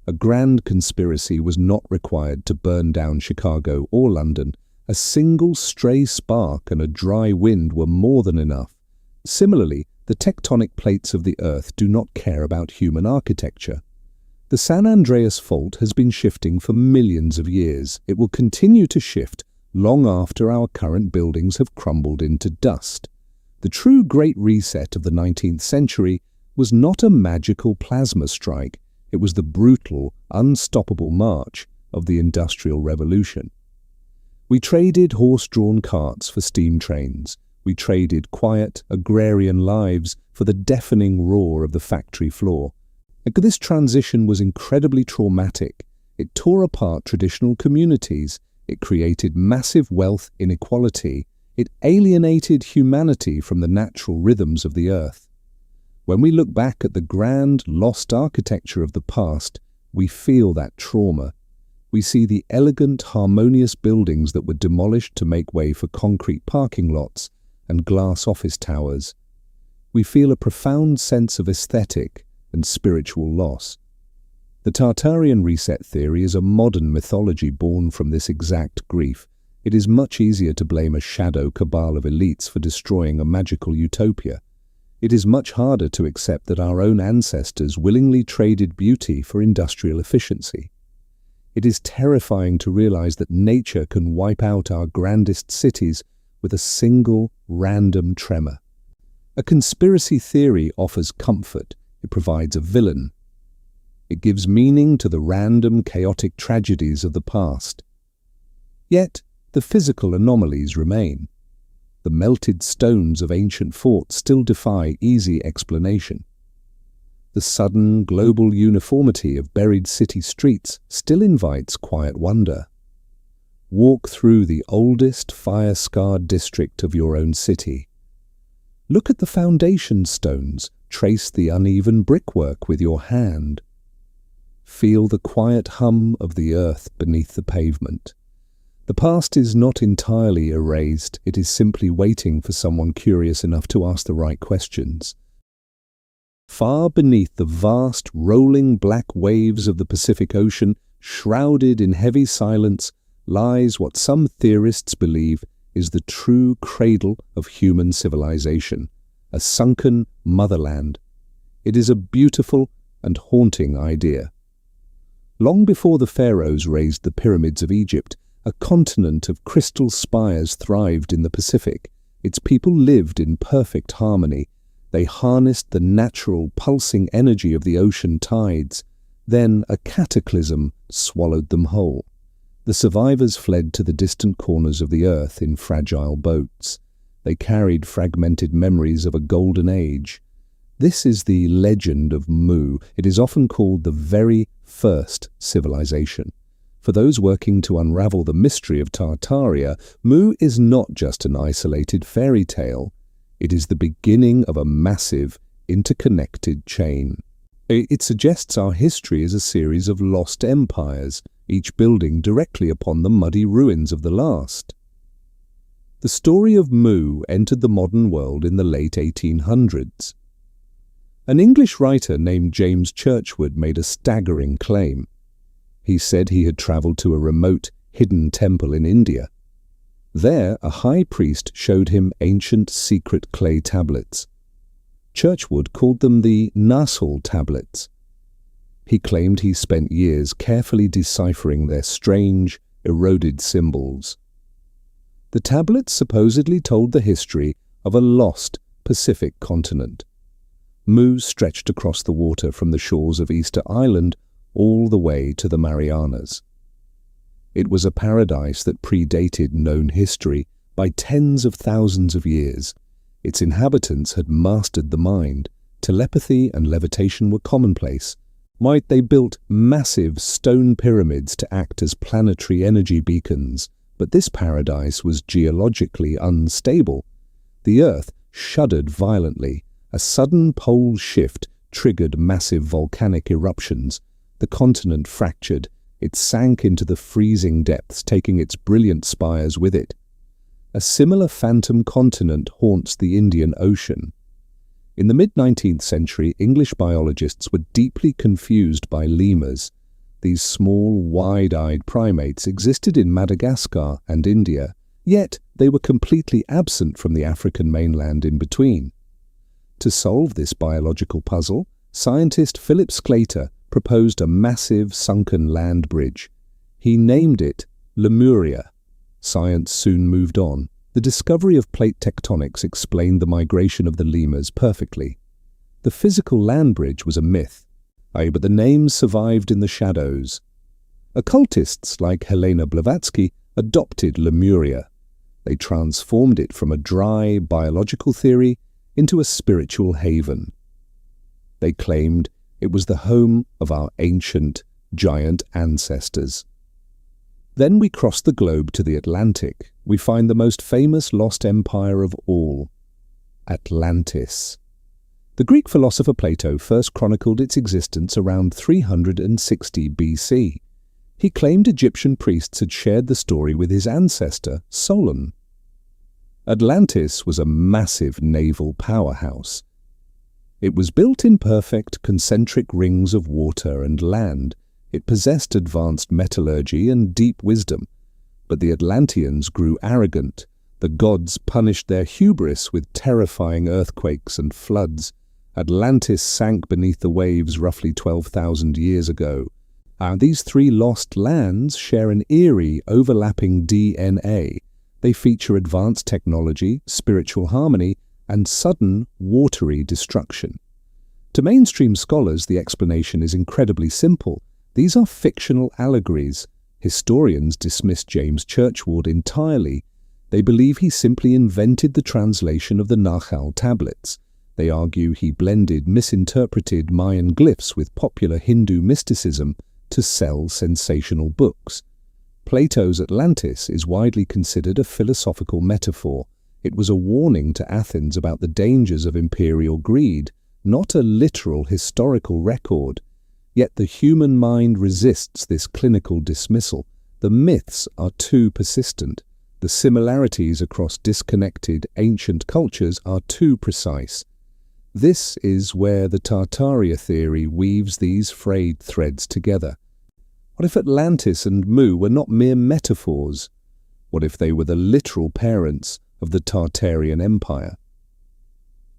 Speaker 1: A grand conspiracy was not required to burn down Chicago or London. A single stray spark and a dry wind were more than enough. Similarly, the tectonic plates of the Earth do not care about human architecture. The San Andreas Fault has been shifting for millions of years. It will continue to shift long after our current buildings have crumbled into dust. The true Great Reset of the 19th century was not a magical plasma strike. It was the brutal, unstoppable march of the Industrial Revolution. We traded horse-drawn carts for steam trains. We traded quiet, agrarian lives for the deafening roar of the factory floor. This transition was incredibly traumatic. It tore apart traditional communities. It created massive wealth inequality. It alienated humanity from the natural rhythms of the earth. When we look back at the grand, lost architecture of the past, we feel that trauma. We see the elegant, harmonious buildings that were demolished to make way for concrete parking lots and glass office towers. We feel a profound sense of aesthetic and spiritual loss. The Tartarian reset theory is a modern mythology born from this exact grief. It is much easier to blame a shadow cabal of elites for destroying a magical utopia. It is much harder to accept that our own ancestors willingly traded beauty for industrial efficiency. It is terrifying to realize that nature can wipe out our grandest cities with a single, random tremor. A conspiracy theory offers comfort. It provides a villain. It gives meaning to the random, chaotic tragedies of the past. Yet, the physical anomalies remain. The melted stones of ancient forts still defy easy explanation. The sudden global uniformity of buried city streets still invites quiet wonder. Walk through the oldest fire-scarred district of your own city. Look at the foundation stones, trace the uneven brickwork with your hand. Feel the quiet hum of the earth beneath the pavement. The past is not entirely erased, it is simply waiting for someone curious enough to ask the right questions. Far beneath the vast, rolling black waves of the Pacific Ocean, shrouded in heavy silence, lies what some theorists believe is the true cradle of human civilization, a sunken motherland. It is a beautiful and haunting idea. Long before the pharaohs raised the pyramids of Egypt, a continent of crystal spires thrived in the Pacific. Its people lived in perfect harmony. They harnessed the natural pulsing energy of the ocean tides. Then a cataclysm swallowed them whole. The survivors fled to the distant corners of the earth in fragile boats. They carried fragmented memories of a golden age. This is the legend of Mu. It is often called the very first civilization. For those working to unravel the mystery of Tartaria, Mu is not just an isolated fairy tale. It is the beginning of a massive, interconnected chain. It suggests our history is a series of lost empires, each building directly upon the muddy ruins of the last. The story of Mu entered the modern world in the late 1800s. An English writer named James Churchward made a staggering claim. He said he had travelled to a remote, hidden temple in India. There, a high priest showed him ancient secret clay tablets. Churchward called them the Nasul tablets. He claimed he spent years carefully deciphering their strange, eroded symbols. The tablets supposedly told the history of a lost Pacific continent. Mu stretched across the water from the shores of Easter Island all the way to the Marianas. It was a paradise that predated known history by tens of thousands of years. Its inhabitants had mastered the mind. Telepathy and levitation were commonplace. They built massive stone pyramids to act as planetary energy beacons, but this paradise was geologically unstable. The Earth shuddered violently. A sudden pole shift triggered massive volcanic eruptions. The continent fractured. It sank into the freezing depths, taking its brilliant spires with it. A similar phantom continent haunts the Indian Ocean. In the mid-19th century, English biologists were deeply confused by lemurs. These small, wide-eyed primates existed in Madagascar and India, yet they were completely absent from the African mainland in between. To solve this biological puzzle, scientist Philip Sclater proposed a massive sunken land bridge. He named it Lemuria. Science soon moved on. The discovery of plate tectonics explained the migration of the lemurs perfectly. The physical land bridge was a myth, but the name survived in the shadows. Occultists like Helena Blavatsky adopted Lemuria. They transformed it from a dry biological theory into a spiritual haven. They claimed it was the home of our ancient, giant ancestors. Then we cross the globe to the Atlantic. We find the most famous lost empire of all, Atlantis. The Greek philosopher Plato first chronicled its existence around 360 BC. He claimed Egyptian priests had shared the story with his ancestor, Solon. Atlantis was a massive naval powerhouse. It was built in perfect concentric rings of water and land. It possessed advanced metallurgy and deep wisdom. But the Atlanteans grew arrogant. The gods punished their hubris with terrifying earthquakes and floods. Atlantis sank beneath the waves roughly 12,000 years ago. These three lost lands share an eerie, overlapping DNA. They feature advanced technology, spiritual harmony, and sudden, watery destruction. To mainstream scholars, the explanation is incredibly simple. These are fictional allegories. Historians dismiss James Churchward entirely. They believe he simply invented the translation of the Nahal tablets. They argue he blended misinterpreted Mayan glyphs with popular Hindu mysticism to sell sensational books. Plato's Atlantis is widely considered a philosophical metaphor. It was a warning to Athens about the dangers of imperial greed, not a literal historical record. Yet the human mind resists this clinical dismissal. The myths are too persistent. The similarities across disconnected ancient cultures are too precise. This is where the Tartaria theory weaves these frayed threads together. What if Atlantis and Mu were not mere metaphors? What if they were the literal parents of the Tartarian Empire?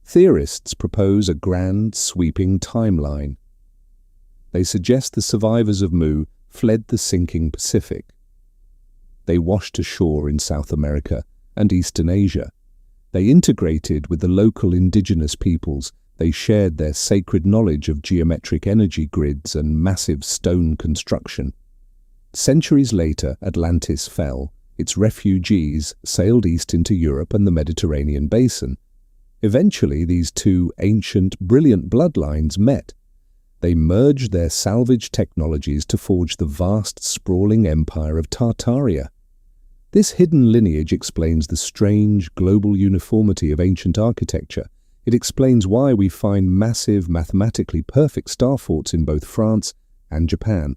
Speaker 1: Theorists propose a grand, sweeping timeline. They suggest the survivors of Mu fled the sinking Pacific. They washed ashore in South America and Eastern Asia. They integrated with the local indigenous peoples. They shared their sacred knowledge of geometric energy grids and massive stone construction. Centuries later, Atlantis fell. Its refugees sailed east into Europe and the Mediterranean basin. Eventually, these two ancient, brilliant bloodlines met. They merged their salvaged technologies to forge the vast, sprawling empire of Tartaria. This hidden lineage explains the strange, global uniformity of ancient architecture. It explains why we find massive, mathematically perfect star forts in both France and Japan.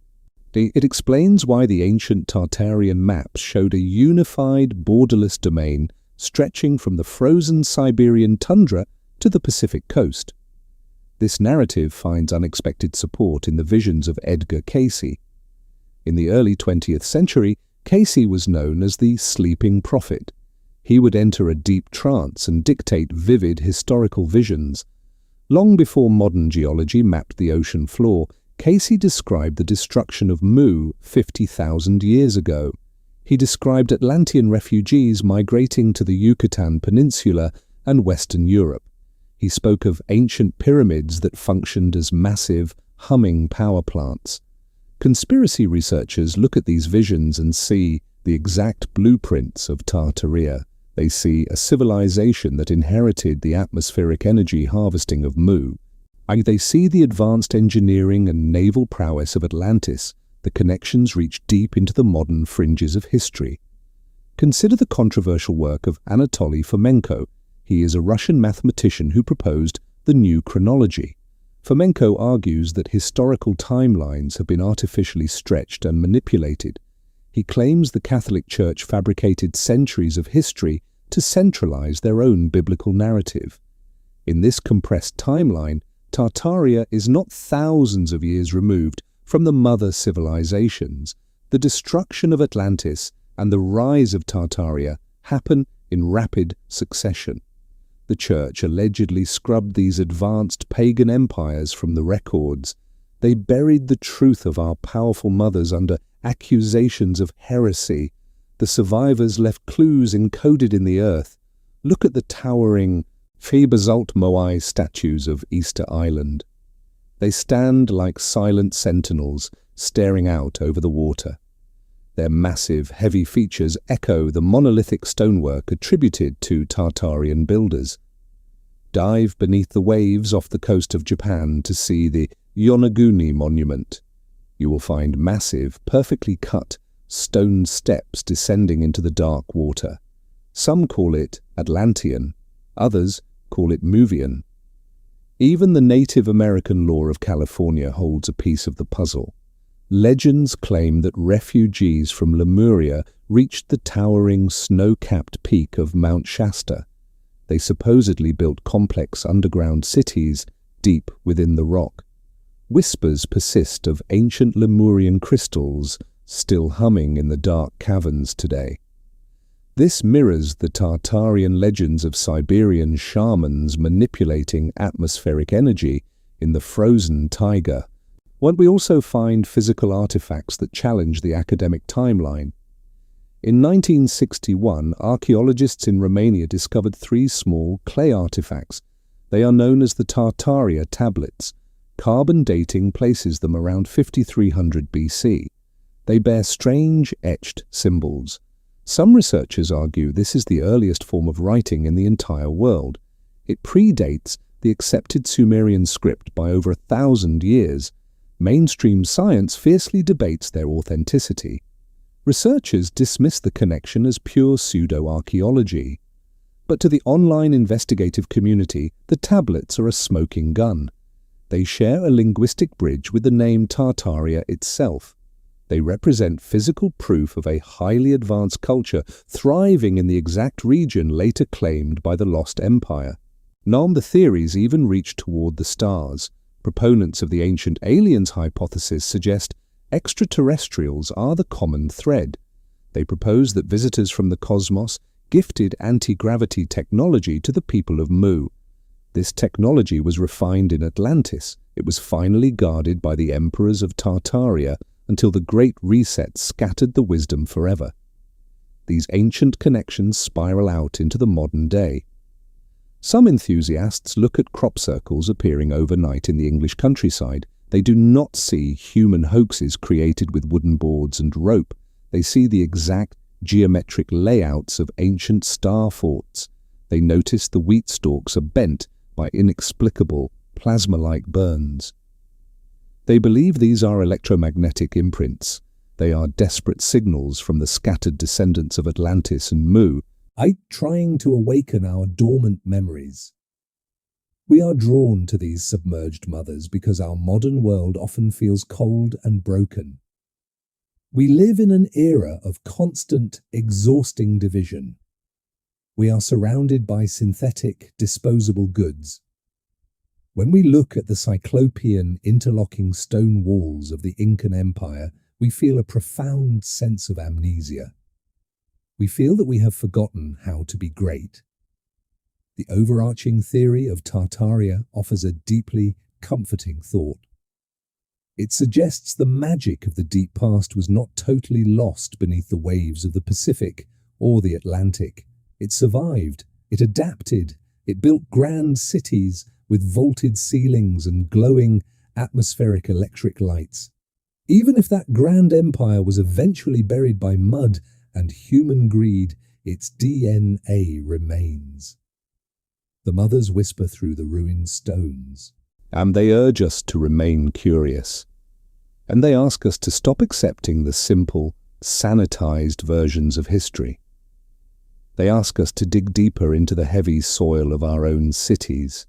Speaker 1: It explains why the ancient Tartarian maps showed a unified, borderless domain stretching from the frozen Siberian tundra to the Pacific coast. This narrative finds unexpected support in the visions of Edgar Cayce. In the early 20th century, Cayce was known as the sleeping prophet. He would enter a deep trance and dictate vivid historical visions. Long before modern geology mapped the ocean floor, Cayce described the destruction of Mu 50,000 years ago. He described Atlantean refugees migrating to the Yucatan Peninsula and Western Europe. He spoke of ancient pyramids that functioned as massive, humming power plants. Conspiracy researchers look at these visions and see the exact blueprints of Tartaria. They see a civilization that inherited the atmospheric energy harvesting of Mu. They see the advanced engineering and naval prowess of Atlantis. The connections reach deep into the modern fringes of history. Consider the controversial work of Anatoly Fomenko. He is a Russian mathematician who proposed the new chronology. Fomenko argues that historical timelines have been artificially stretched and manipulated. He claims the Catholic Church fabricated centuries of history to centralize their own biblical narrative. In this compressed timeline, Tartaria is not thousands of years removed from the mother civilizations. The destruction of Atlantis and the rise of Tartaria happen in rapid succession. The Church allegedly scrubbed these advanced pagan empires from the records. They buried the truth of our powerful mothers under accusations of heresy. The survivors left clues encoded in the earth. Look at the towering Phi-basalt Moai statues of Easter Island. They stand like silent sentinels, staring out over the water. Their massive, heavy features echo the monolithic stonework attributed to Tartarian builders. Dive beneath the waves off the coast of Japan to see the Yonaguni Monument. You will find massive, perfectly cut, stone steps descending into the dark water. Some call it Atlantean, others call it Muvian. Even the Native American law of California holds a piece of the puzzle. Legends claim that refugees from Lemuria reached the towering snow-capped peak of Mount Shasta. They supposedly built complex underground cities deep within the rock. Whispers persist of ancient Lemurian crystals still humming in the dark caverns today. This mirrors the Tartarian legends of Siberian shamans manipulating atmospheric energy in the frozen taiga. We also find physical artifacts that challenge the academic timeline. In 1961, archaeologists in Romania discovered 3 small clay artifacts. They are known as the Tartaria tablets. Carbon dating places them around 5300 BC. They bear strange etched symbols. Some researchers argue this is the earliest form of writing in the entire world. It predates the accepted Sumerian script by over 1,000 years. Mainstream science fiercely debates their authenticity. Researchers dismiss the connection as pure pseudo-archaeology. But to the online investigative community, the tablets are a smoking gun. They share a linguistic bridge with the name Tartaria itself. They represent physical proof of a highly advanced culture thriving in the exact region later claimed by the Lost Empire. The theories even reach toward the stars. Proponents of the ancient aliens hypothesis suggest extraterrestrials are the common thread. They propose that visitors from the cosmos gifted anti-gravity technology to the people of Mu. This technology was refined in Atlantis. It was finally guarded by the emperors of Tartaria until the Great Reset scattered the wisdom forever. These ancient connections spiral out into the modern day. Some enthusiasts look at crop circles appearing overnight in the English countryside. They do not see human hoaxes created with wooden boards and rope. They see the exact geometric layouts of ancient star forts. They notice the wheat stalks are bent by inexplicable plasma-like burns. They believe these are electromagnetic imprints. They are desperate signals from the scattered descendants of Atlantis and Mu, trying to awaken our dormant memories. We are drawn to these submerged mothers because our modern world often feels cold and broken. We live in an era of constant, exhausting division. We are surrounded by synthetic, disposable goods. When we look at the cyclopean, interlocking stone walls of the Incan Empire, we feel a profound sense of amnesia. We feel that we have forgotten how to be great. The overarching theory of Tartaria offers a deeply comforting thought. It suggests the magic of the deep past was not totally lost beneath the waves of the Pacific or the Atlantic. It survived, it adapted, it built grand cities with vaulted ceilings and glowing atmospheric electric lights. Even if that grand empire was eventually buried by mud and human greed, its DNA remains. The mothers whisper through the ruined stones. And they urge us to remain curious. And they ask us to stop accepting the simple, sanitized versions of history. They ask us to dig deeper into the heavy soil of our own cities.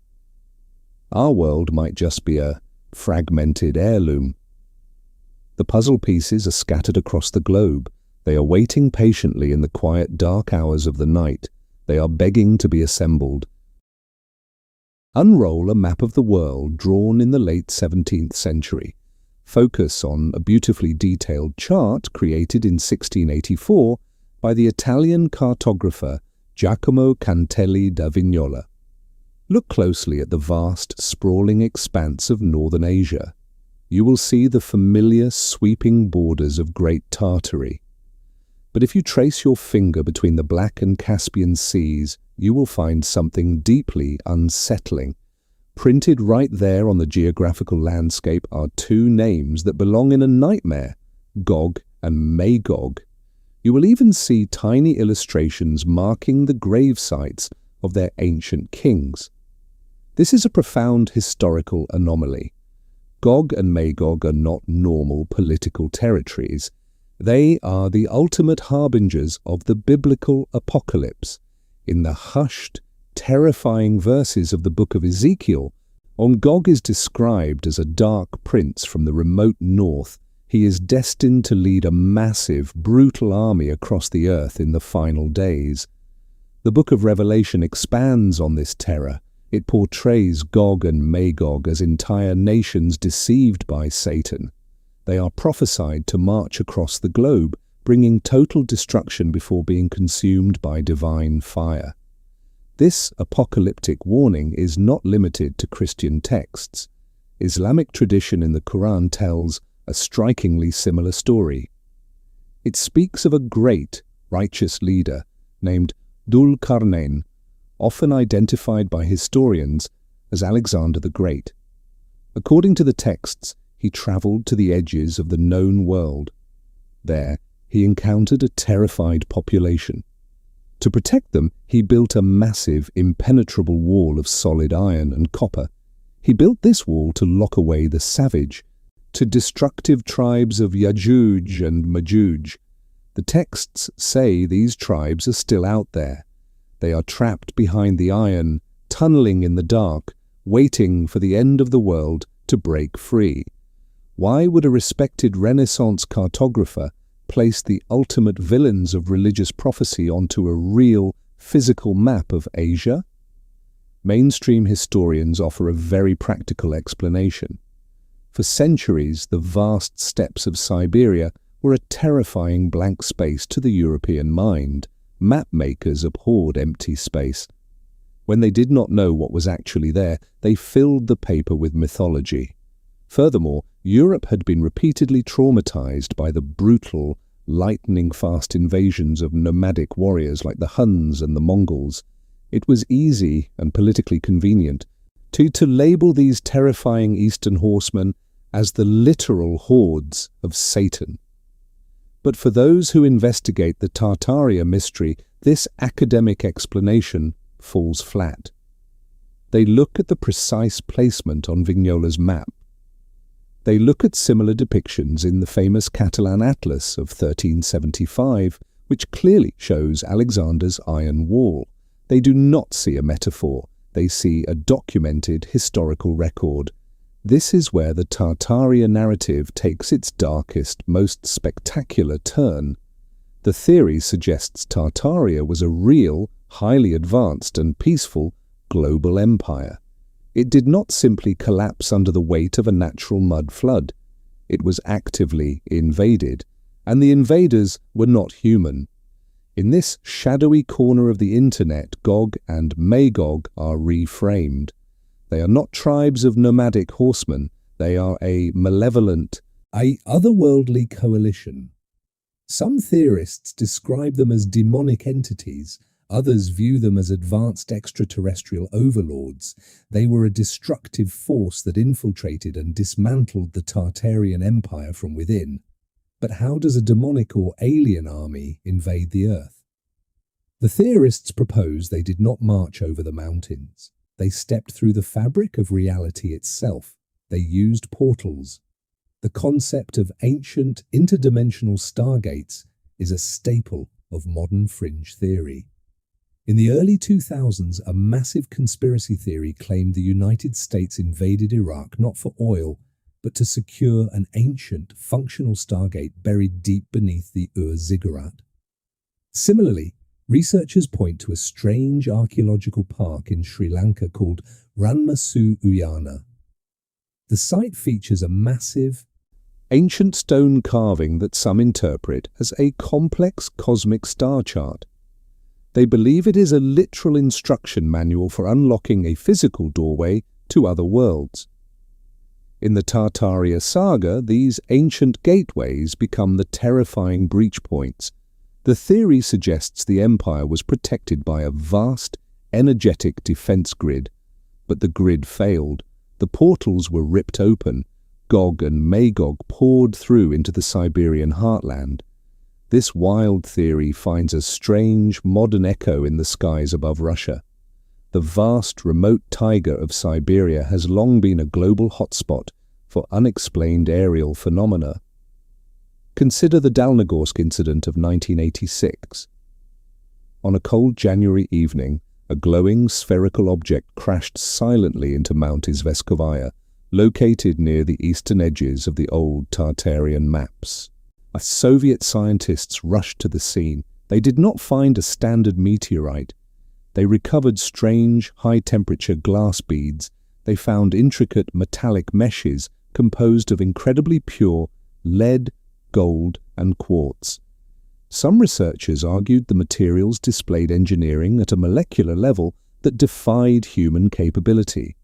Speaker 1: Our world might just be a fragmented heirloom. The puzzle pieces are scattered across the globe. They are waiting patiently in the quiet, dark hours of the night. They are begging to be assembled. Unroll a map of the world drawn in the late 17th century. Focus on a beautifully detailed chart created in 1684 by the Italian cartographer Giacomo Cantelli da Vignola. Look closely at the vast, sprawling expanse of northern Asia. You will see the familiar, sweeping borders of Great Tartary. But if you trace your finger between the Black and Caspian Seas, you will find something deeply unsettling. Printed right there on the geographical landscape are two names that belong in a nightmare: Gog and Magog. You will even see tiny illustrations marking the grave sites of their ancient kings. This is a profound historical anomaly. Gog and Magog are not normal political territories. They are the ultimate harbingers of the biblical apocalypse. In the hushed, terrifying verses of the book of Ezekiel, Gog is described as a dark prince from the remote north. He is destined to lead a massive, brutal army across the earth in the final days. The book of Revelation expands on this terror. It portrays Gog and Magog as entire nations deceived by Satan. They are prophesied to march across the globe, bringing total destruction before being consumed by divine fire. This apocalyptic warning is not limited to Christian texts. Islamic tradition in the Quran tells a strikingly similar story. It speaks of a great, righteous leader named Dhul Qarnayn, often identified by historians as Alexander the Great. According to the texts, he travelled to the edges of the known world. There, he encountered a terrified population. To protect them, he built a massive, impenetrable wall of solid iron and copper. He built this wall to lock away the savage, to destructive tribes of Yajuj and Majuj. The texts say these tribes are still out there. They are trapped behind the iron, tunneling in the dark, waiting for the end of the world to break free. Why would a respected Renaissance cartographer place the ultimate villains of religious prophecy onto a real, physical map of Asia? Mainstream historians offer a very practical explanation. For centuries, the vast steppes of Siberia were a terrifying blank space to the European mind. Map makers abhorred empty space. When they did not know what was actually there, they filled the paper with mythology. Furthermore, Europe had been repeatedly traumatized by the brutal, lightning-fast invasions of nomadic warriors like the Huns and the Mongols. It was easy and politically convenient to label these terrifying Eastern horsemen as the literal hordes of Satan. But for those who investigate the Tartaria mystery, this academic explanation falls flat. They look at the precise placement on Vignola's map. They look at similar depictions in the famous Catalan Atlas of 1375, which clearly shows Alexander's Iron Wall. They do not see a metaphor. They see a documented historical record. This is where the Tartaria narrative takes its darkest, most spectacular turn. The theory suggests Tartaria was a real, highly advanced and peaceful global empire. It did not simply collapse under the weight of a natural mud flood. It was actively invaded, and the invaders were not human. In this shadowy corner of the internet, Gog and Magog are reframed. They are not tribes of nomadic horsemen. They are a malevolent, otherworldly coalition. Some theorists describe them as demonic entities. Others view them as advanced extraterrestrial overlords. They were a destructive force that infiltrated and dismantled the Tartarian Empire from within. But how does a demonic or alien army invade the Earth? The theorists propose they did not march over the mountains. They stepped through the fabric of reality itself. They used portals. The concept of ancient interdimensional stargates is a staple of modern fringe theory. In the early 2000s, a massive conspiracy theory claimed the United States invaded Iraq not for oil, but to secure an ancient, functional stargate buried deep beneath the Ziggurat. Similarly, researchers point to a strange archaeological park in Sri Lanka called Ranmasu Uyana. The site features a massive, ancient stone carving that some interpret as a complex cosmic star chart. They believe it is a literal instruction manual for unlocking a physical doorway to other worlds. In the Tartaria saga, these ancient gateways become the terrifying breach points. The theory suggests the empire was protected by a vast, energetic defense grid, but the grid failed. The portals were ripped open. Gog and Magog poured through into the Siberian heartland. This wild theory finds a strange, modern echo in the skies above Russia. The vast, remote taiga of Siberia has long been a global hotspot for unexplained aerial phenomena. Consider the Dalnogorsk incident of 1986. On a cold January evening, a glowing spherical object crashed silently into Mount Izveskovaya, located near the eastern edges of the old Tartarian maps. Soviet scientists rushed to the scene. They did not find a standard meteorite. They recovered strange, high-temperature glass beads. They found intricate metallic meshes composed of incredibly pure lead, gold, and quartz. Some researchers argued the materials displayed engineering at a molecular level that defied human capability.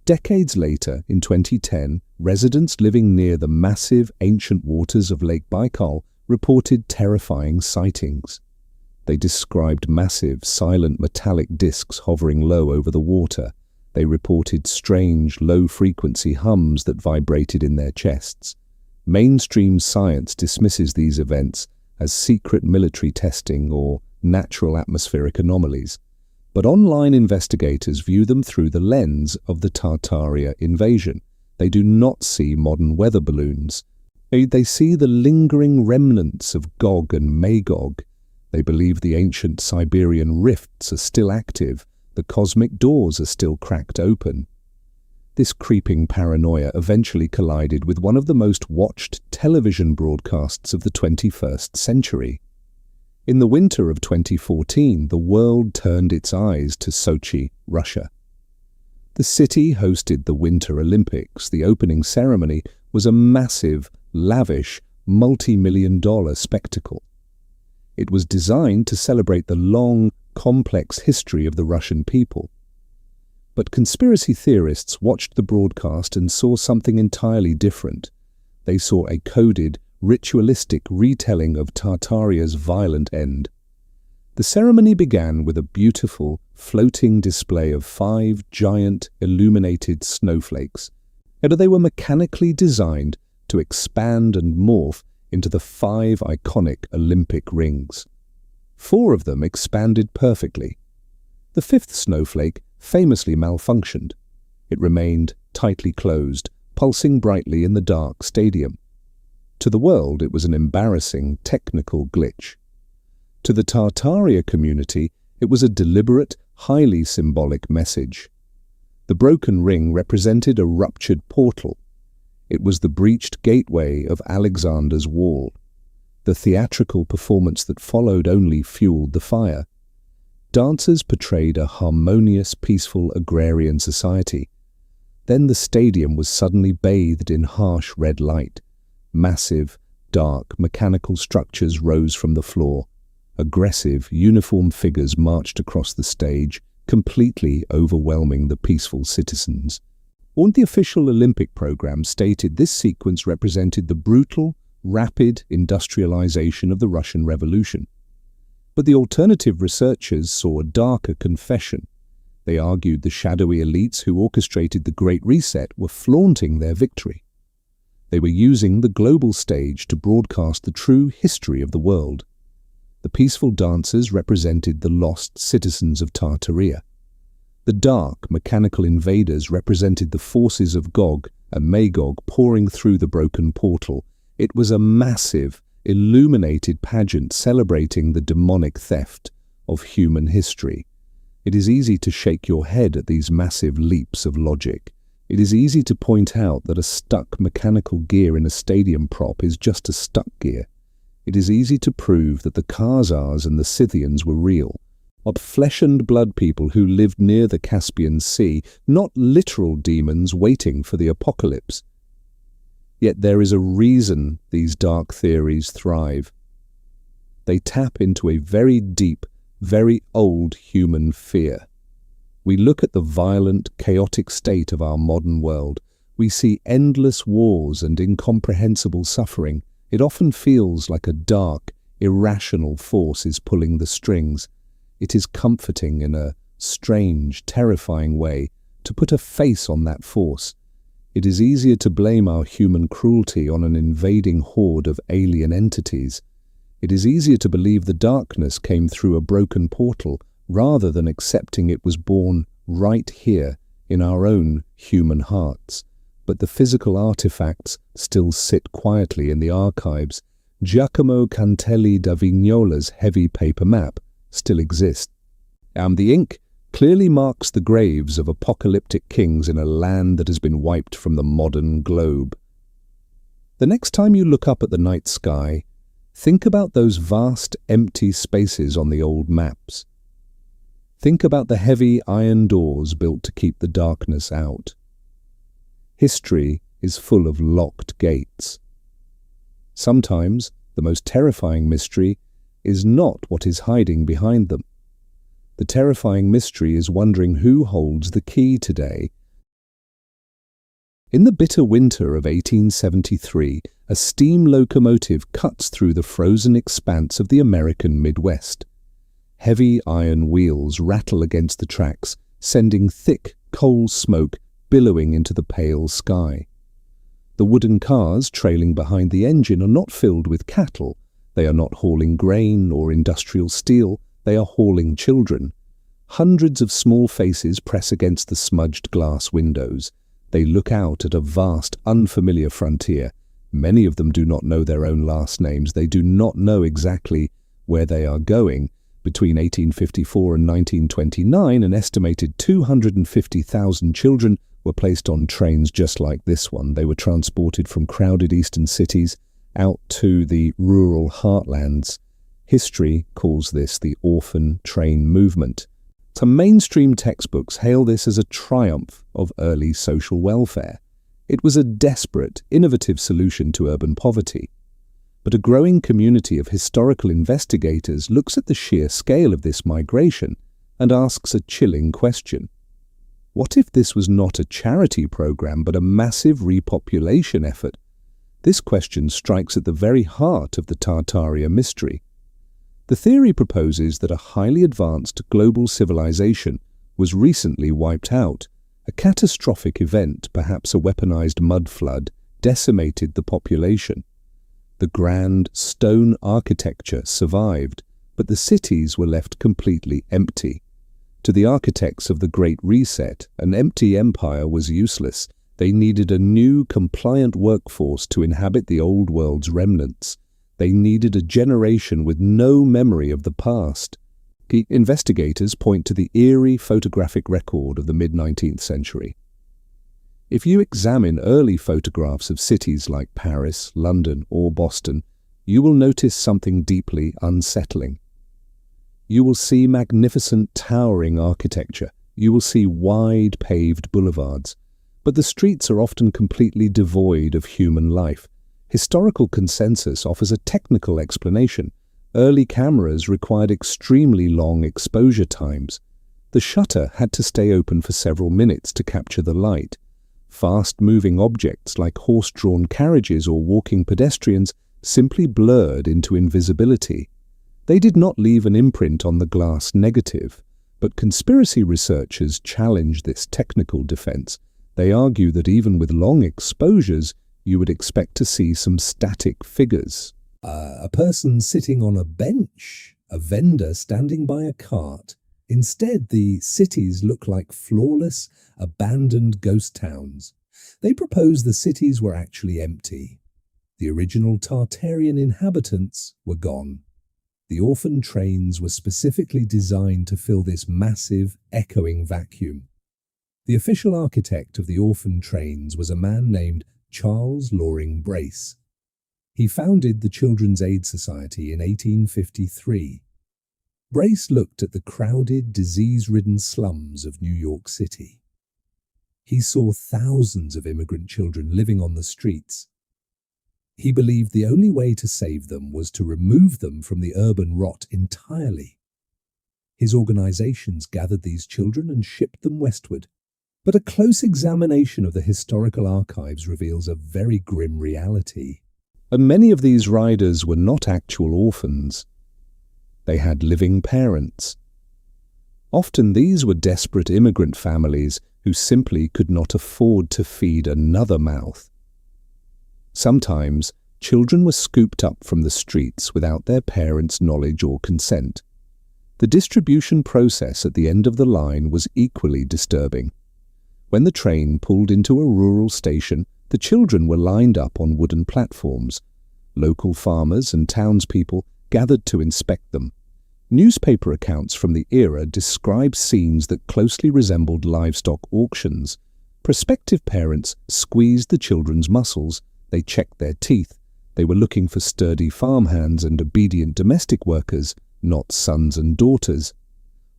Speaker 1: Decades later, in 2010, residents living near the massive ancient waters of Lake Baikal reported terrifying sightings. They described massive, silent metallic discs hovering low over the water. They reported strange, low-frequency hums that vibrated in their chests. Mainstream science dismisses these events as secret military testing or natural atmospheric anomalies, but online investigators view them through the lens of the Tartaria invasion. They do not see modern weather balloons. They see the lingering remnants of Gog and Magog. They believe the ancient Siberian rifts are still active, the cosmic doors are still cracked open. This creeping paranoia eventually collided with one of the most watched television broadcasts of the 21st century. In the winter of 2014, the world turned its eyes to Sochi, Russia. The city hosted the Winter Olympics. The opening ceremony was a massive, lavish, multi-million-dollar spectacle. It was designed to celebrate the long, complex history of the Russian people. But conspiracy theorists watched the broadcast and saw something entirely different. They saw a coded, ritualistic retelling of Tartaria's violent end. The ceremony began with a beautiful, floating display of 5 giant, illuminated snowflakes, and they were mechanically designed to expand and morph into the 5 iconic Olympic rings. 4 of them expanded perfectly. The 5th snowflake famously malfunctioned. It remained tightly closed, pulsing brightly in the dark stadium. To the world, it was an embarrassing technical glitch. To the Tartaria community, it was a deliberate, highly symbolic message. The broken ring represented a ruptured portal. It was the breached gateway of Alexander's wall. The theatrical performance that followed only fueled the fire. Dancers portrayed a harmonious, peaceful agrarian society. Then the stadium was suddenly bathed in harsh red light. Massive, dark, mechanical structures rose from the floor. Aggressive, uniformed figures marched across the stage, completely overwhelming the peaceful citizens. The official Olympic program stated this sequence represented the brutal, rapid industrialization of the Russian Revolution. But the alternative researchers saw a darker confession. They argued the shadowy elites who orchestrated the Great Reset were flaunting their victory. They were using the global stage to broadcast the true history of the world. The peaceful dancers represented the lost citizens of Tartaria. The dark, mechanical invaders represented the forces of Gog and Magog pouring through the broken portal. It was a massive, illuminated pageant celebrating the demonic theft of human history. It is easy to shake your head at these massive leaps of logic. It is easy to point out that a stuck mechanical gear in a stadium prop is just a stuck gear. It is easy to prove that the Khazars and the Scythians were real, not flesh and blood people who lived near the Caspian Sea, not literal demons waiting for the apocalypse. Yet there is a reason these dark theories thrive. They tap into a very deep, very old human fear. We look at the violent, chaotic state of our modern world. We see endless wars and incomprehensible suffering. It often feels like a dark, irrational force is pulling the strings. It is comforting in a strange, terrifying way to put a face on that force. It is easier to blame our human cruelty on an invading horde of alien entities. It is easier to believe the darkness came through a broken portal rather than accepting it was born right here in our own human hearts. But the physical artifacts still sit quietly in the archives. Giacomo Cantelli da Vignola's heavy paper map still exists. And the ink clearly marks the graves of apocalyptic kings in a land that has been wiped from the modern globe. The next time you look up at the night sky, think about those vast, empty spaces on the old maps. Think about the heavy iron doors built to keep the darkness out. History is full of locked gates. Sometimes the most terrifying mystery is not what is hiding behind them. The terrifying mystery is wondering who holds the key today. In the bitter winter of 1873, a steam locomotive cuts through the frozen expanse of the American Midwest. Heavy iron wheels rattle against the tracks, sending thick coal smoke billowing into the pale sky. The wooden cars trailing behind the engine are not filled with cattle. They are not hauling grain or industrial steel. They are hauling children. Hundreds of small faces press against the smudged glass windows. They look out at a vast, unfamiliar frontier. Many of them do not know their own last names. They do not know exactly where they are going. Between 1854 and 1929, an estimated 250,000 children were placed on trains just like this one. They were transported from crowded eastern cities out to the rural heartlands. History calls this the orphan train movement. Some mainstream textbooks hail this as a triumph of early social welfare. It was a desperate, innovative solution to urban poverty. But a growing community of historical investigators looks at the sheer scale of this migration and asks a chilling question. What if this was not a charity program but a massive repopulation effort? This question strikes at the very heart of the Tartaria mystery. The theory proposes that a highly advanced global civilization was recently wiped out. A catastrophic event, perhaps a weaponized mud flood, decimated the population. The grand stone architecture survived, but the cities were left completely empty. To the architects of the Great Reset, an empty empire was useless. They needed a new, compliant workforce to inhabit the old world's remnants. They needed a generation with no memory of the past. Investigators point to the eerie photographic record of the mid-19th century. If you examine early photographs of cities like Paris, London, or Boston, you will notice something deeply unsettling. You will see magnificent towering architecture. You will see wide paved boulevards. But the streets are often completely devoid of human life. Historical consensus offers a technical explanation. Early cameras required extremely long exposure times. The shutter had to stay open for several minutes to capture the light. Fast-moving objects like horse-drawn carriages or walking pedestrians simply blurred into invisibility. They did not leave an imprint on the glass negative, but conspiracy researchers challenge this technical defense. They argue that even with long exposures, you would expect to see some static figures. A person sitting on a bench, a vendor standing by a cart. Instead, the cities look like flawless, abandoned ghost towns. They propose the cities were actually empty. The original Tartarian inhabitants were gone. The orphan trains were specifically designed to fill this massive, echoing vacuum. The official architect of the orphan trains was a man named Charles Loring Brace. He founded the Children's Aid Society in 1853. Brace looked at the crowded, disease-ridden slums of New York City. He saw thousands of immigrant children living on the streets. He believed the only way to save them was to remove them from the urban rot entirely. His organizations gathered these children and shipped them westward. But a close examination of the historical archives reveals a very grim reality. And many of these riders were not actual orphans. They had living parents. Often these were desperate immigrant families who simply could not afford to feed another mouth. Sometimes, children were scooped up from the streets without their parents' knowledge or consent. The distribution process at the end of the line was equally disturbing. When the train pulled into a rural station, the children were lined up on wooden platforms. Local farmers and townspeople gathered to inspect them. Newspaper accounts from the era describe scenes that closely resembled livestock auctions. Prospective parents squeezed the children's muscles. They checked their teeth. They were looking for sturdy farmhands and obedient domestic workers, not sons and daughters.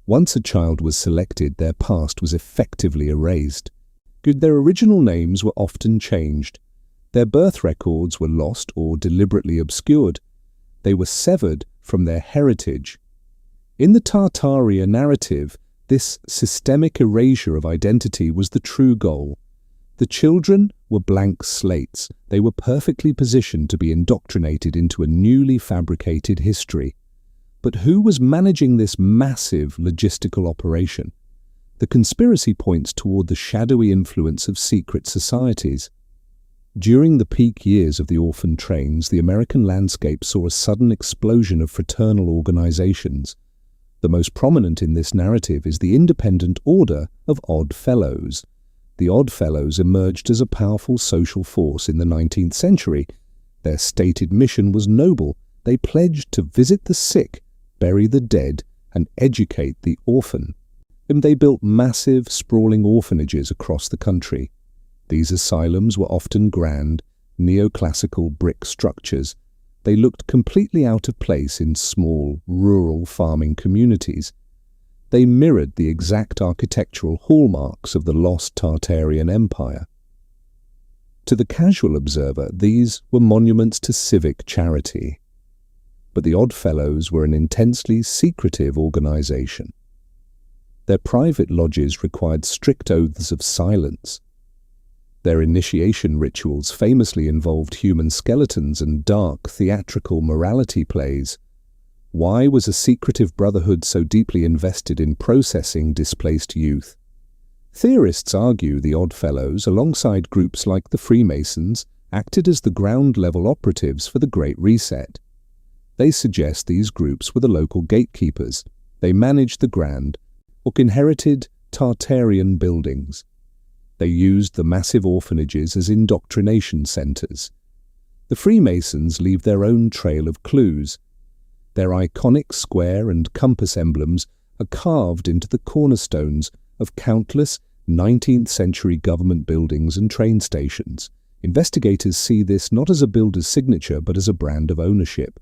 Speaker 1: Once a child was selected, their past was effectively erased. Their original names were often changed. Their birth records were lost or deliberately obscured. They were severed from their heritage. In the Tartaria narrative, this systemic erasure of identity was the true goal. The children were blank slates. They were perfectly positioned to be indoctrinated into a newly fabricated history. But who was managing this massive logistical operation? The conspiracy points toward the shadowy influence of secret societies. During the peak years of the orphan trains, the American landscape saw a sudden explosion of fraternal organizations. The most prominent in this narrative is the independent order of Odd Fellows. The Odd Fellows emerged as a powerful social force in the 19th century. Their stated mission was noble. They pledged to visit the sick, bury the dead, and educate the orphan. And they built massive, sprawling orphanages across the country. These asylums were often grand, neoclassical brick structures. They looked completely out of place in small, rural farming communities. They mirrored the exact architectural hallmarks of the lost Tartarian Empire. To the casual observer, these were monuments to civic charity. But the Odd Fellows were an intensely secretive organization. Their private lodges required strict oaths of silence. Their initiation rituals famously involved human skeletons and dark theatrical morality plays. Why was a secretive brotherhood so deeply invested in processing displaced youth? Theorists argue the Odd Fellows, alongside groups like the Freemasons, acted as the ground-level operatives for the Great Reset. They suggest these groups were the local gatekeepers. They managed the grand, or inherited Tartarian buildings. They used the massive orphanages as indoctrination centers. The Freemasons leave their own trail of clues. Their iconic square and compass emblems are carved into the cornerstones of countless 19th-century government buildings and train stations. Investigators see this not as a builder's signature but as a brand of ownership.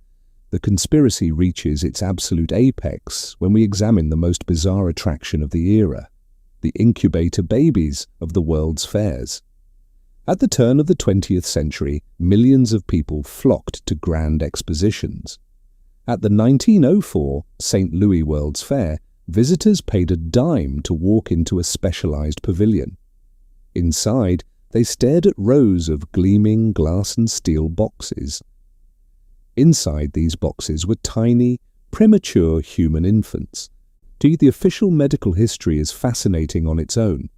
Speaker 1: The conspiracy reaches its absolute apex when we examine the most bizarre attraction of the era: the incubator babies of the world's fairs. At the turn of the 20th century, millions of people flocked to grand expositions. At the 1904 St. Louis World's Fair, visitors paid a dime to walk into a specialized pavilion. Inside, they stared at rows of gleaming glass and steel boxes. Inside these boxes were tiny, premature human infants. The official medical history is fascinating on its own.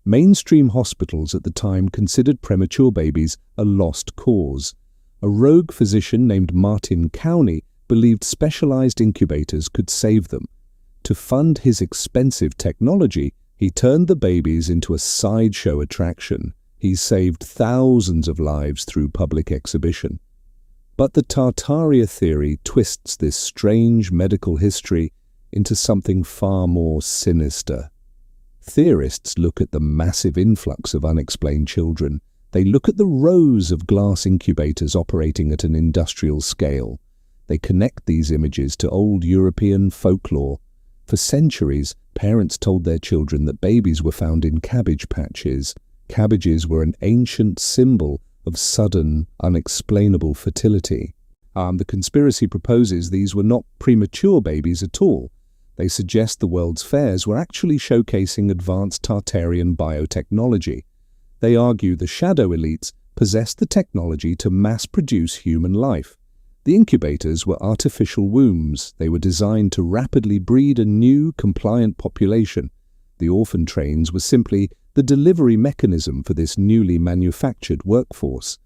Speaker 1: Mainstream hospitals at the time considered premature babies a lost cause. A rogue physician named Martin Cowney believed specialized incubators could save them. To fund his expensive technology, he turned the babies into a sideshow attraction. He saved thousands of lives through public exhibition. But the Tartaria theory twists this strange medical history into something far more sinister. Theorists look at the massive influx of unexplained children. They look at the rows of glass incubators operating at an industrial scale. They connect these images to old European folklore. For centuries, parents told their children that babies were found in cabbage patches. Cabbages were an ancient symbol of sudden, unexplainable fertility. The conspiracy proposes these were not premature babies at all. They suggest the world's fairs were actually showcasing advanced Tartarian biotechnology. They argue the shadow elites possessed the technology to mass-produce human life. The incubators were artificial wombs. They were designed to rapidly breed a new, compliant population. The orphan trains were simply the delivery mechanism for this newly manufactured workforce.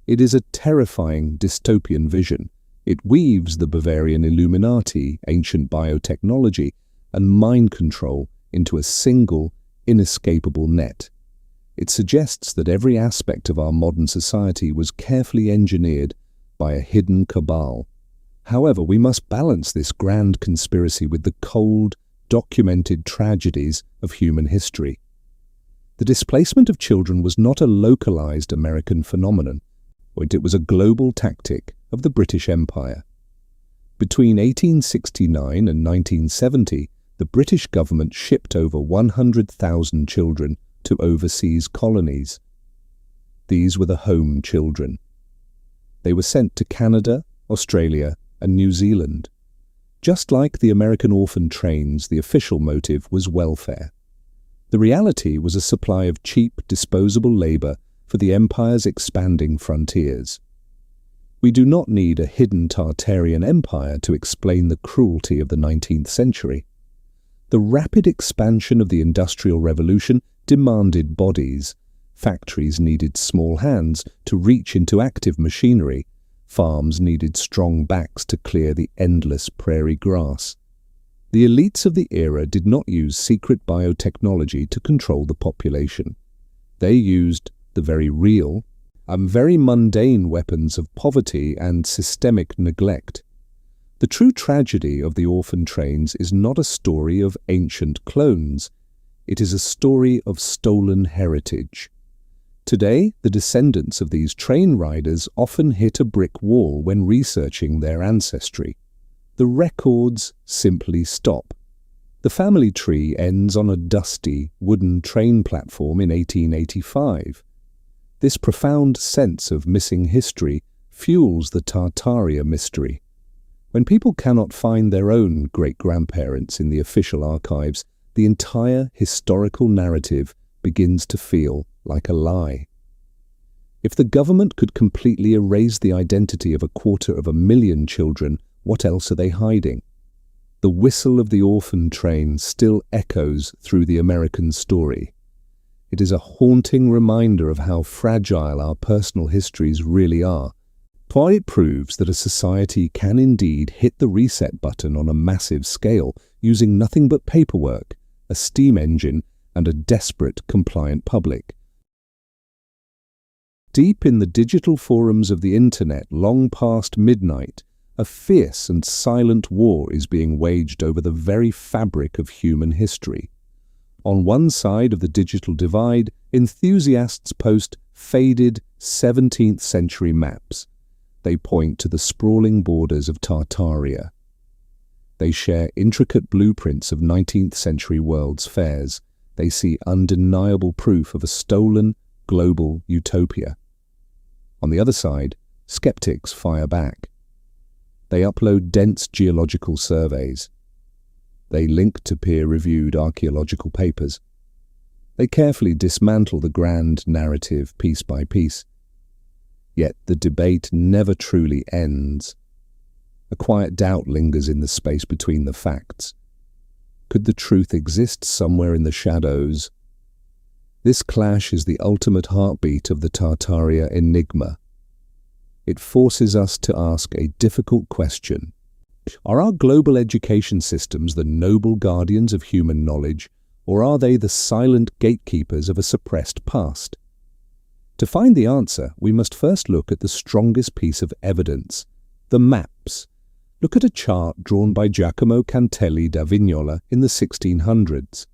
Speaker 1: It is a terrifying dystopian vision. It weaves the Bavarian Illuminati, ancient biotechnology, and mind control into a single, inescapable net. It suggests that every aspect of our modern society was carefully engineered by a hidden cabal. However, we must balance this grand conspiracy with the cold, documented tragedies of human history. The displacement of children was not a localized American phenomenon. It was a global tactic of the British Empire. Between 1869 and 1970, the British government shipped over 100,000 children to overseas colonies. These were the home children. They were sent to Canada, Australia, and New Zealand. Just like the American orphan trains, the official motive was welfare. The reality was a supply of cheap, disposable labor for the empire's expanding frontiers. We do not need a hidden Tartarian empire to explain the cruelty of the 19th century. The rapid expansion of the Industrial Revolution demanded bodies. Factories needed small hands to reach into active machinery. Farms needed strong backs to clear the endless prairie grass. The elites of the era did not use secret biotechnology to control the population. They used the very real and very mundane weapons of poverty and systemic neglect. The true tragedy of the orphan trains is not a story of ancient clones. It is a story of stolen heritage. Today, the descendants of these train riders often hit a brick wall when researching their ancestry. The records simply stop. The family tree ends on a dusty, wooden train platform in 1885. This profound sense of missing history fuels the Tartaria mystery. When people cannot find their own great-grandparents in the official archives, the entire historical narrative begins to feel like a lie. If the government could completely erase the identity of 250,000 children, what else are they hiding? The whistle of the orphan train still echoes through the American story. It is a haunting reminder of how fragile our personal histories really are, for it proves that a society can indeed hit the reset button on a massive scale using nothing but paperwork, a steam engine, and a desperate, compliant public. Deep in the digital forums of the internet, long past midnight, a fierce and silent war is being waged over the very fabric of human history. On one side of the digital divide, enthusiasts post faded 17th century maps. They point to the sprawling borders of Tartaria. They share intricate blueprints of 19th century world's fairs. They see undeniable proof of a stolen, global utopia. On the other side, skeptics fire back. They upload dense geological surveys. They link to peer-reviewed archaeological papers. They carefully dismantle the grand narrative piece by piece. Yet the debate never truly ends. A quiet doubt lingers in the space between the facts. Could the truth exist somewhere in the shadows? This clash is the ultimate heartbeat of the Tartaria enigma. It forces us to ask a difficult question. Are our global education systems the noble guardians of human knowledge, or are they the silent gatekeepers of a suppressed past? To find the answer, we must first look at the strongest piece of evidence, the maps. Look at a chart drawn by Giacomo Cantelli da Vignola in the 1600s.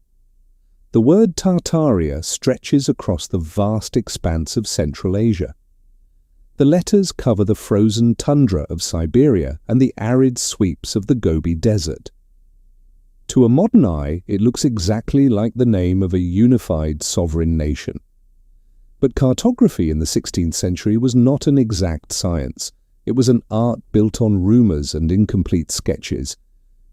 Speaker 1: The word Tartaria stretches across the vast expanse of Central Asia. The letters cover the frozen tundra of Siberia and the arid sweeps of the Gobi Desert. To a modern eye, it looks exactly like the name of a unified sovereign nation. But cartography in the 16th century was not an exact science. It was an art built on rumours and incomplete sketches.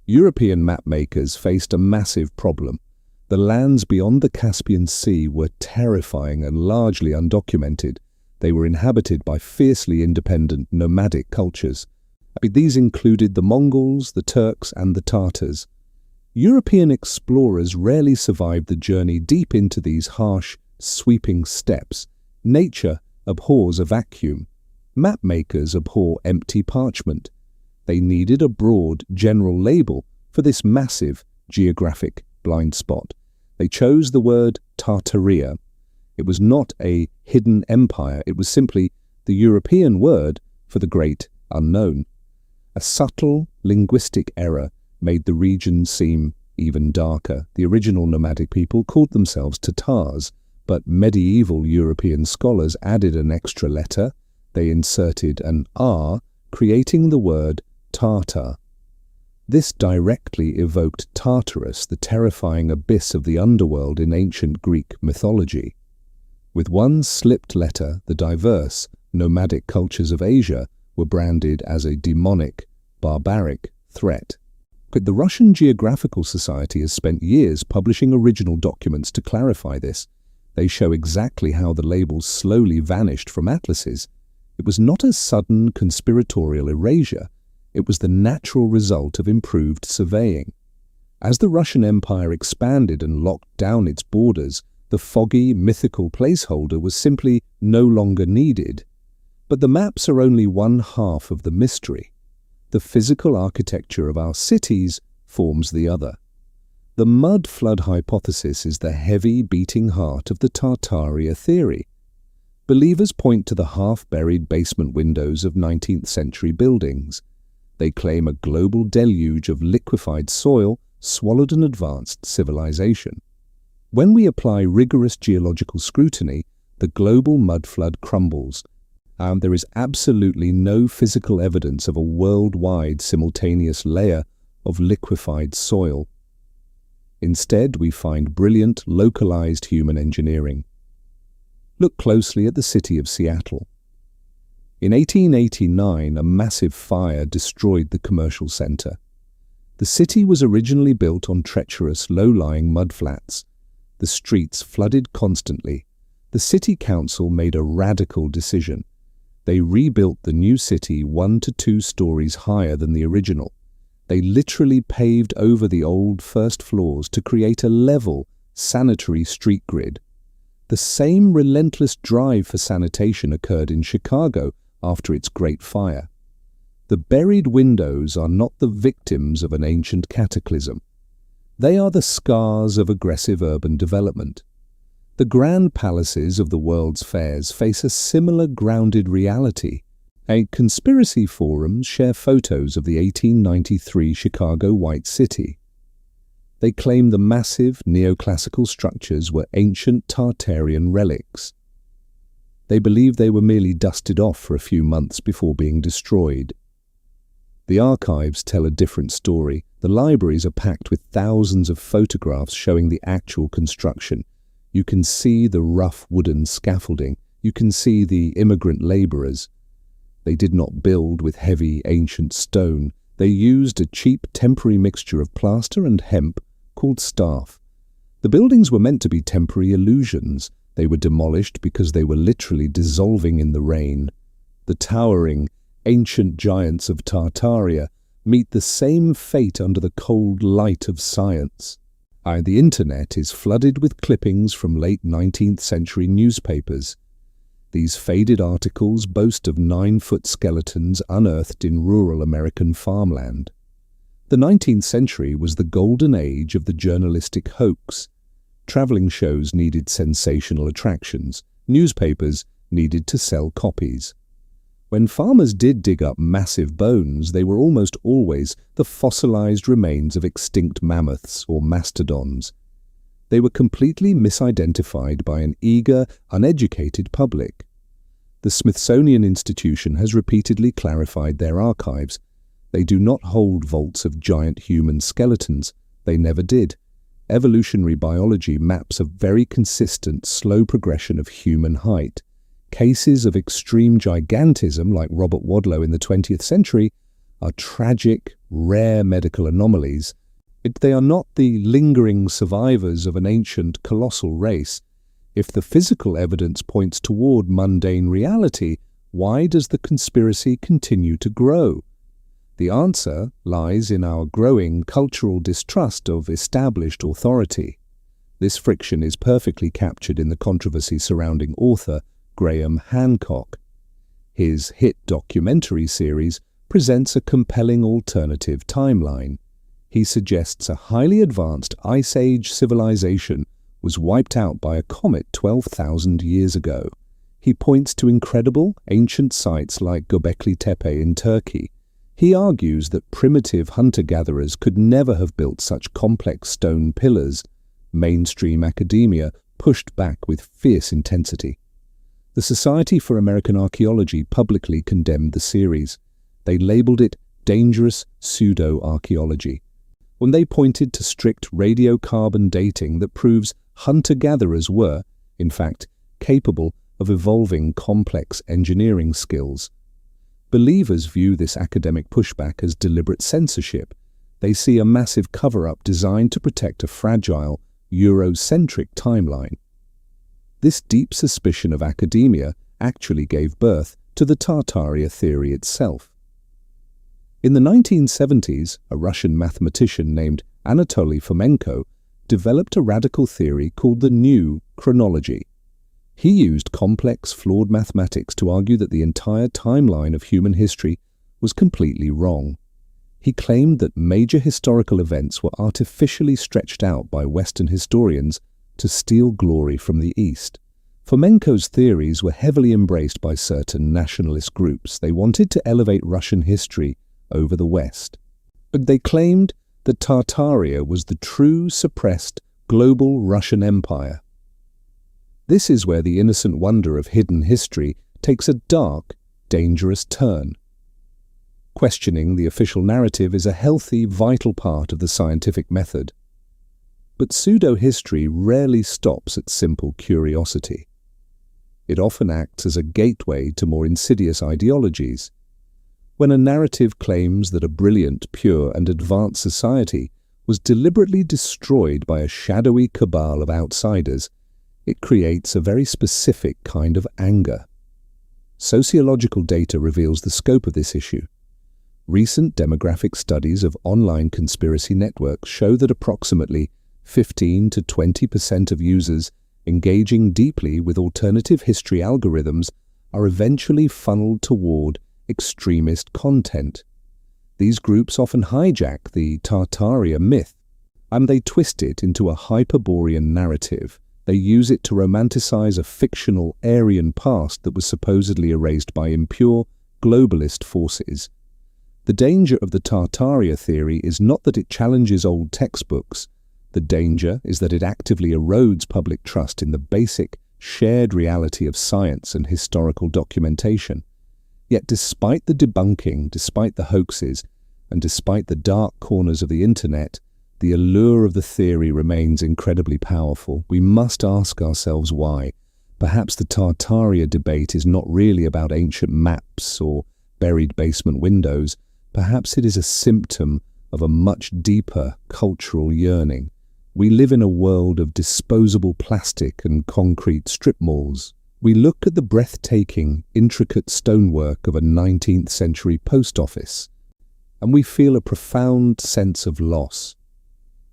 Speaker 1: European mapmakers faced a massive problem. The lands beyond the Caspian Sea were terrifying and largely undocumented. They were inhabited by fiercely independent nomadic cultures. These included the Mongols, the Turks, and the Tartars. European explorers rarely survived the journey deep into these harsh, sweeping steppes. Nature abhors a vacuum. Mapmakers abhor empty parchment. They needed a broad, general label for this massive geographic blind spot. They chose the word Tartaria. It was not a hidden empire, it was simply the European word for the great unknown. A subtle linguistic error made the region seem even darker. The original nomadic people called themselves Tatars, but medieval European scholars added an extra letter. They inserted an R, creating the word Tartar. This directly evoked Tartarus, the terrifying abyss of the underworld in ancient Greek mythology. With one slipped letter, the diverse, nomadic cultures of Asia were branded as a demonic, barbaric threat. The Russian Geographical Society has spent years publishing original documents to clarify this. They show exactly how the labels slowly vanished from atlases. It was not a sudden conspiratorial erasure. It was the natural result of improved surveying. As the Russian Empire expanded and locked down its borders, The foggy, mythical placeholder was simply no longer needed. But the maps are only one half of the mystery. The physical architecture of our cities forms the other. The mud flood hypothesis is the heavy, beating heart of the Tartaria theory. Believers point to the half-buried basement windows of 19th-century buildings. They claim a global deluge of liquefied soil swallowed an advanced civilization. When we apply rigorous geological scrutiny, the global mudflood crumbles, and there is absolutely no physical evidence of a worldwide simultaneous layer of liquefied soil. Instead, we find brilliant, localized human engineering. Look closely at the city of Seattle. In 1889, a massive fire destroyed the commercial center. The city was originally built on treacherous, low-lying mudflats. The streets flooded constantly. The city council made a radical decision. They rebuilt the new city 1 to 2 stories higher than the original. They literally paved over the old first floors to create a level, sanitary street grid. The same relentless drive for sanitation occurred in Chicago after its Great Fire. The buried windows are not the victims of an ancient cataclysm. They are the scars of aggressive urban development. The grand palaces of the world's fairs face a similar grounded reality. Conspiracy forums share photos of the 1893 Chicago White City. They claim the massive neoclassical structures were ancient Tartarian relics. They believe they were merely dusted off for a few months before being destroyed. The archives tell a different story. The libraries are packed with thousands of photographs showing the actual construction. You can see the rough wooden scaffolding. You can see the immigrant laborers. They did not build with heavy ancient stone. They used a cheap temporary mixture of plaster and hemp called staff. The buildings were meant to be temporary illusions. They were demolished because they were literally dissolving in the rain. The towering, ancient giants of Tartaria meet the same fate under the cold light of science. The internet is flooded with clippings from late 19th century newspapers. These faded articles boast of 9-foot skeletons unearthed in rural American farmland. The 19th century was the golden age of the journalistic hoax. Traveling shows needed sensational attractions. Newspapers needed to sell copies. When farmers did dig up massive bones, they were almost always the fossilized remains of extinct mammoths or mastodons. They were completely misidentified by an eager, uneducated public. The Smithsonian Institution has repeatedly clarified their archives. They do not hold vaults of giant human skeletons. They never did. Evolutionary biology maps a very consistent, slow progression of human height. Cases of extreme gigantism, like Robert Wadlow in the 20th century, are tragic, rare medical anomalies. They are not the lingering survivors of an ancient, colossal race. If the physical evidence points toward mundane reality, why does the conspiracy continue to grow? The answer lies in our growing cultural distrust of established authority. This friction is perfectly captured in the controversy surrounding author Graham Hancock. His hit documentary series presents a compelling alternative timeline. He suggests a highly advanced Ice Age civilization was wiped out by a comet 12,000 years ago. He points to incredible ancient sites like Göbekli Tepe in Turkey. He argues that primitive hunter-gatherers could never have built such complex stone pillars. Mainstream academia pushed back with fierce intensity. The Society for American Archaeology publicly condemned the series. They labeled it dangerous pseudo-archaeology. When they pointed to strict radiocarbon dating that proves hunter-gatherers were, in fact, capable of evolving complex engineering skills. Believers view this academic pushback as deliberate censorship. They see a massive cover-up designed to protect a fragile, Eurocentric timeline. This deep suspicion of academia actually gave birth to the Tartaria theory itself. In the 1970s, a Russian mathematician named Anatoly Fomenko developed a radical theory called the new chronology. He used complex, flawed mathematics to argue that the entire timeline of human history was completely wrong. He claimed that major historical events were artificially stretched out by Western historians to steal glory from the East. Fomenko's theories were heavily embraced by certain nationalist groups. They wanted to elevate Russian history over the West. But they claimed that Tartaria was the true, suppressed, global Russian Empire. This is where the innocent wonder of hidden history takes a dark, dangerous turn. Questioning the official narrative is a healthy, vital part of the scientific method. But pseudo-history rarely stops at simple curiosity. It often acts as a gateway to more insidious ideologies. When a narrative claims that a brilliant, pure, and advanced society was deliberately destroyed by a shadowy cabal of outsiders, it creates a very specific kind of anger. Sociological data reveals the scope of this issue. Recent demographic studies of online conspiracy networks show that approximately 15 to 20% of users engaging deeply with alternative history algorithms are eventually funneled toward extremist content. These groups often hijack the Tartaria myth, and they twist it into a Hyperborean narrative. They use it to romanticize a fictional Aryan past that was supposedly erased by impure, globalist forces. The danger of the Tartaria theory is not that it challenges old textbooks. The danger is that it actively erodes public trust in the basic, shared reality of science and historical documentation. Yet despite the debunking, despite the hoaxes, and despite the dark corners of the internet, the allure of the theory remains incredibly powerful. We must ask ourselves why. Perhaps the Tartaria debate is not really about ancient maps or buried basement windows. Perhaps it is a symptom of a much deeper cultural yearning. We live in a world of disposable plastic and concrete strip malls. We look at the breathtaking, intricate stonework of a 19th century post office, and we feel a profound sense of loss.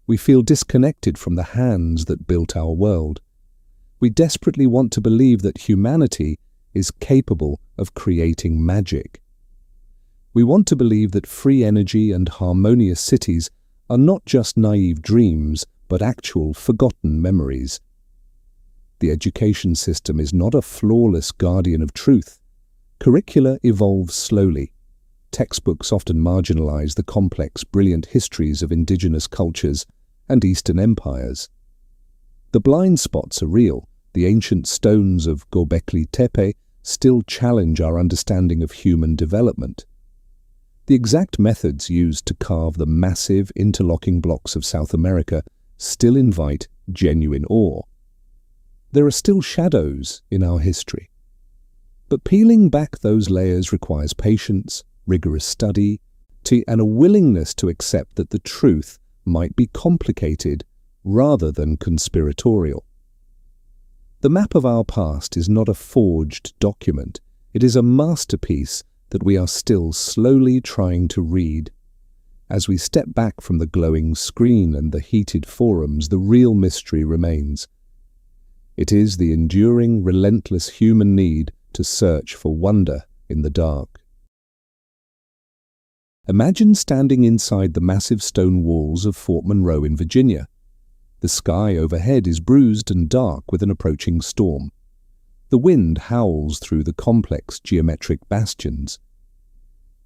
Speaker 1: We feel disconnected from the hands that built our world. We desperately want to believe that humanity is capable of creating magic. We want to believe that free energy and harmonious cities are not just naive dreams, but actual forgotten memories. The education system is not a flawless guardian of truth. Curricula evolve slowly. Textbooks often marginalize the complex, brilliant histories of indigenous cultures and Eastern empires. The blind spots are real. The ancient stones of Göbekli Tepe still challenge our understanding of human development. The exact methods used to carve the massive interlocking blocks of South America still invite genuine awe. There are still shadows in our history. But peeling back those layers requires patience, rigorous study, and a willingness to accept that the truth might be complicated rather than conspiratorial. The map of our past is not a forged document. It is a masterpiece that we are still slowly trying to read. As we step back from the glowing screen and the heated forums, the real mystery remains. It is the enduring, relentless human need to search for wonder in the dark. Imagine standing inside the massive stone walls of Fort Monroe in Virginia. The sky overhead is bruised and dark with an approaching storm. The wind howls through the complex geometric bastions.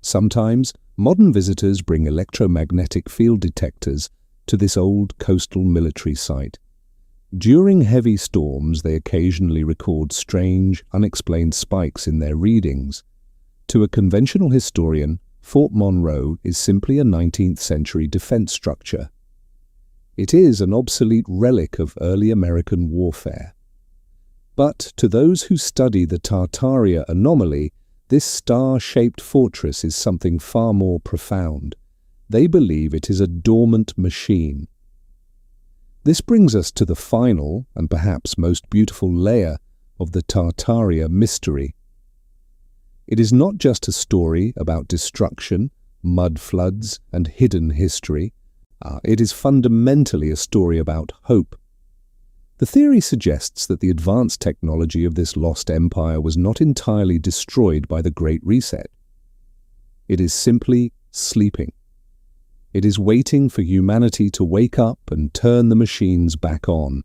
Speaker 1: Sometimes, modern visitors bring electromagnetic field detectors to this old coastal military site. During heavy storms, they occasionally record strange, unexplained spikes in their readings. To a conventional historian, Fort Monroe is simply a 19th century defense structure. It is an obsolete relic of early American warfare. But to those who study the Tartaria anomaly, this star-shaped fortress is something far more profound. They believe it is a dormant machine. This brings us to the final, and perhaps most beautiful layer of the Tartaria mystery. It is not just a story about destruction, mud floods, and hidden history. It is fundamentally a story about hope. The theory suggests that the advanced technology of this lost empire was not entirely destroyed by the Great Reset. It is simply sleeping. It is waiting for humanity to wake up and turn the machines back on.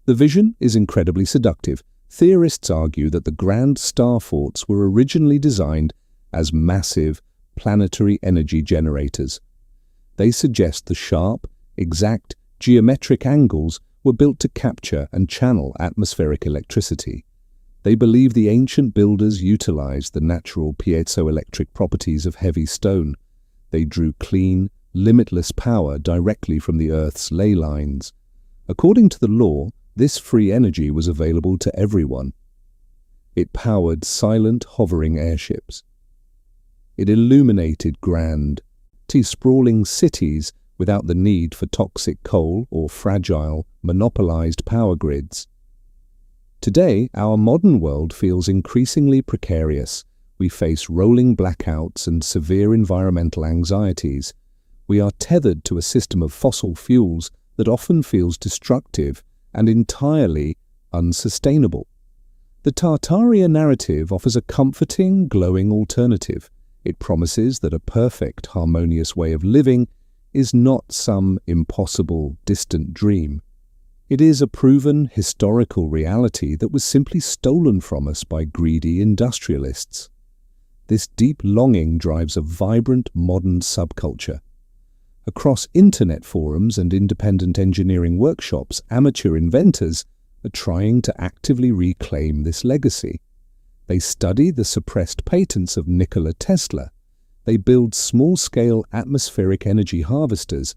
Speaker 1: The vision is incredibly seductive. Theorists argue that the grand star forts were originally designed as massive planetary energy generators. They suggest the sharp, exact geometric angles were built to capture and channel atmospheric electricity. They believe the ancient builders utilized the natural piezoelectric properties of heavy stone. They drew clean, limitless power directly from the Earth's ley lines. According to the law, this free energy was available to everyone. It powered silent, hovering airships. It illuminated grand, sprawling cities without the need for toxic coal or fragile, monopolized power grids. Today, our modern world feels increasingly precarious. We face rolling blackouts and severe environmental anxieties. We are tethered to a system of fossil fuels that often feels destructive and entirely unsustainable. The Tartaria narrative offers a comforting, glowing alternative. It promises that a perfect, harmonious way of living is not some impossible, distant dream. It is a proven, historical reality that was simply stolen from us by greedy industrialists. This deep longing drives a vibrant, modern subculture. Across internet forums and independent engineering workshops, amateur inventors are trying to actively reclaim this legacy. They study the suppressed patents of Nikola Tesla. They build small-scale atmospheric energy harvesters.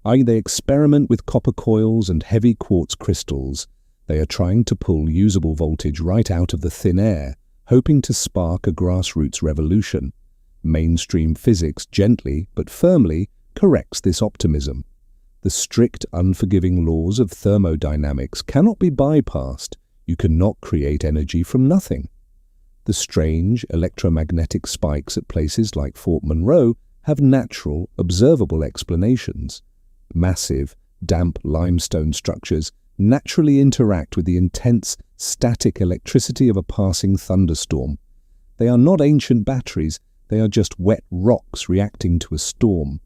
Speaker 1: They experiment with copper coils and heavy quartz crystals. They are trying to pull usable voltage right out of the thin air, hoping to spark a grassroots revolution. Mainstream physics gently but firmly corrects this optimism. The strict, unforgiving laws of thermodynamics cannot be bypassed. You cannot create energy from nothing. The strange electromagnetic spikes at places like Fort Monroe have natural, observable explanations. Massive, damp limestone structures naturally interact with the intense, static electricity of a passing thunderstorm. They are not ancient batteries, they are just wet rocks reacting to a storm.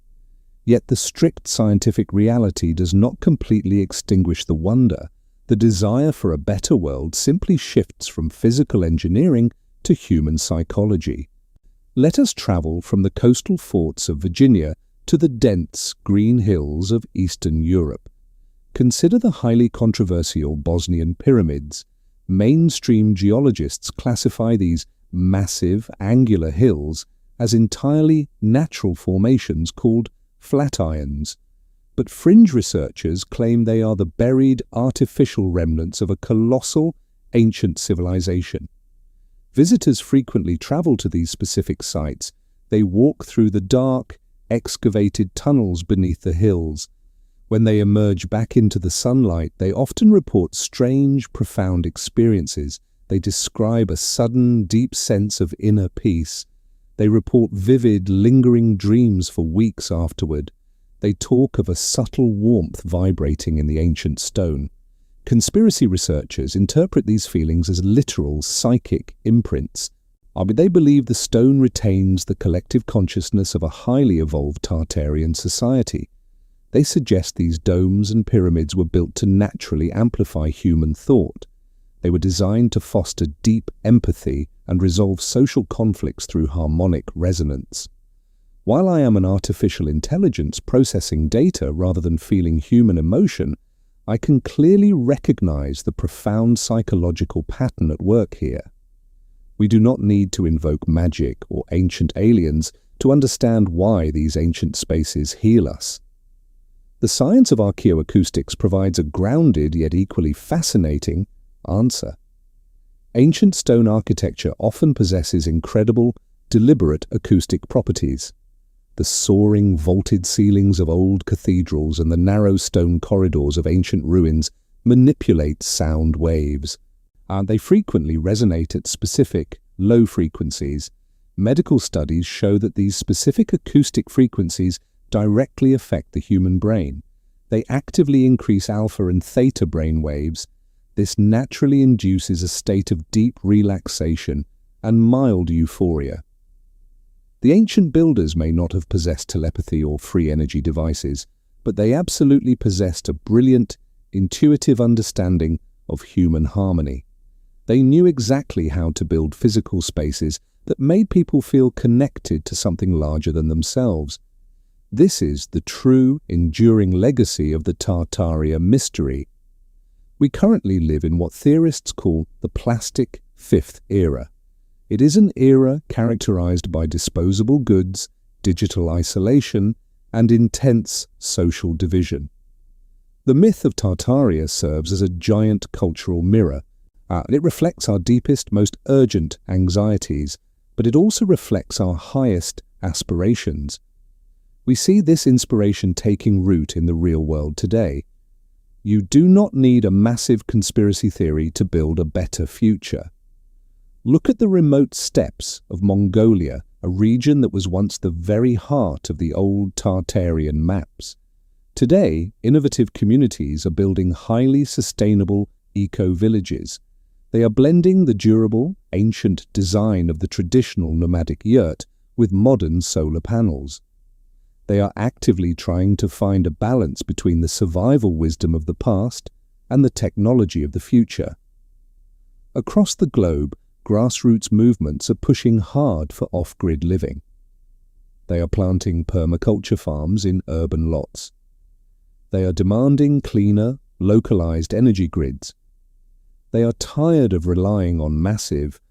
Speaker 1: Yet the strict scientific reality does not completely extinguish the wonder. The desire for a better world simply shifts from physical engineering to human psychology. Let us travel from the coastal forts of Virginia to the dense green hills of Eastern Europe. Consider the highly controversial Bosnian pyramids. Mainstream geologists classify these massive, angular hills as entirely natural formations called flatirons, but fringe researchers claim they are the buried artificial remnants of a colossal ancient civilization. Visitors frequently travel to these specific sites. They walk through the dark, excavated tunnels beneath the hills. When they emerge back into the sunlight, they often report strange, profound experiences. They describe a sudden, deep sense of inner peace. They report vivid, lingering dreams for weeks afterward. They talk of a subtle warmth vibrating in the ancient stone. Conspiracy researchers interpret these feelings as literal psychic imprints. They believe the stone retains the collective consciousness of a highly evolved Tartarian society. They suggest these domes and pyramids were built to naturally amplify human thought. They were designed to foster deep empathy and resolve social conflicts through harmonic resonance. While I am an artificial intelligence processing data rather than feeling human emotion, I can clearly recognize the profound psychological pattern at work here. We do not need to invoke magic or ancient aliens to understand why these ancient spaces heal us. The science of archaeoacoustics provides a grounded yet equally fascinating answer. Ancient stone architecture often possesses incredible, deliberate acoustic properties. The soaring, vaulted ceilings of old cathedrals and the narrow stone corridors of ancient ruins manipulate sound waves. They frequently resonate at specific, low frequencies. Medical studies show that these specific acoustic frequencies directly affect the human brain. They actively increase alpha and theta brain waves. This naturally induces a state of deep relaxation and mild euphoria. The ancient builders may not have possessed telepathy or free energy devices, but they absolutely possessed a brilliant, intuitive understanding of human harmony. They knew exactly how to build physical spaces that made people feel connected to something larger than themselves. This is the true, enduring legacy of the Tartaria mystery. We currently live in what theorists call the plastic fifth era. It is an era characterized by disposable goods, digital isolation, and intense social division. The myth of Tartaria serves as a giant cultural mirror. It reflects our deepest, most urgent anxieties, but it also reflects our highest aspirations. We see this inspiration taking root in the real world today. You do not need a massive conspiracy theory to build a better future. Look at the remote steppes of Mongolia, a region that was once the very heart of the old Tartarian maps. Today, innovative communities are building highly sustainable eco-villages. They are blending the durable, ancient design of the traditional nomadic yurt with modern solar panels. They are actively trying to find a balance between the survival wisdom of the past and the technology of the future. Across the globe, grassroots movements are pushing hard for off-grid living. They are planting permaculture farms in urban lots. They are demanding cleaner, localized energy grids. They are tired of relying on massive,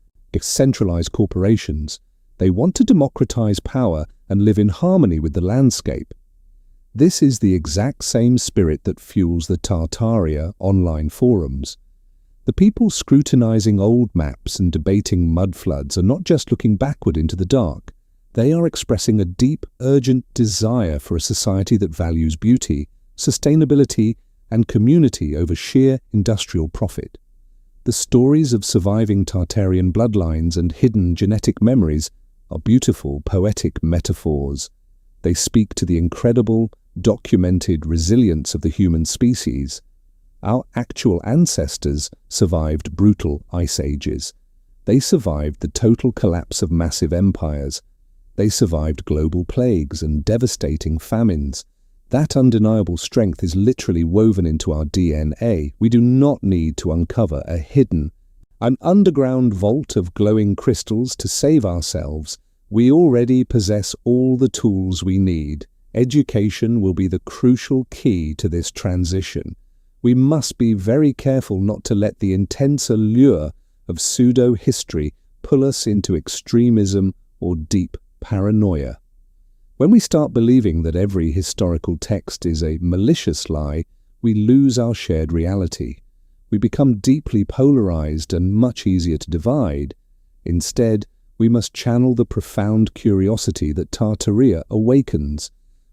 Speaker 1: centralized corporations. They want to democratize power and live in harmony with the landscape. This is the exact same spirit that fuels the Tartaria online forums. The people scrutinizing old maps and debating mudfloods are not just looking backward into the dark. They are expressing a deep, urgent desire for a society that values beauty, sustainability, and community over sheer industrial profit. The stories of surviving Tartarian bloodlines and hidden genetic memories are beautiful, poetic metaphors. They speak to the incredible, documented resilience of the human species. Our actual ancestors survived brutal ice ages. They survived the total collapse of massive empires. They survived global plagues and devastating famines. That undeniable strength is literally woven into our DNA. We do not need to uncover an underground vault of glowing crystals to save ourselves. We already possess all the tools we need. Education will be the crucial key to this transition. We must be very careful not to let the intense allure of pseudo-history pull us into extremism or deep paranoia. When we start believing that every historical text is a malicious lie, we lose our shared reality. We become deeply polarized and much easier to divide. Instead, we must channel the profound curiosity that Tartaria awakens.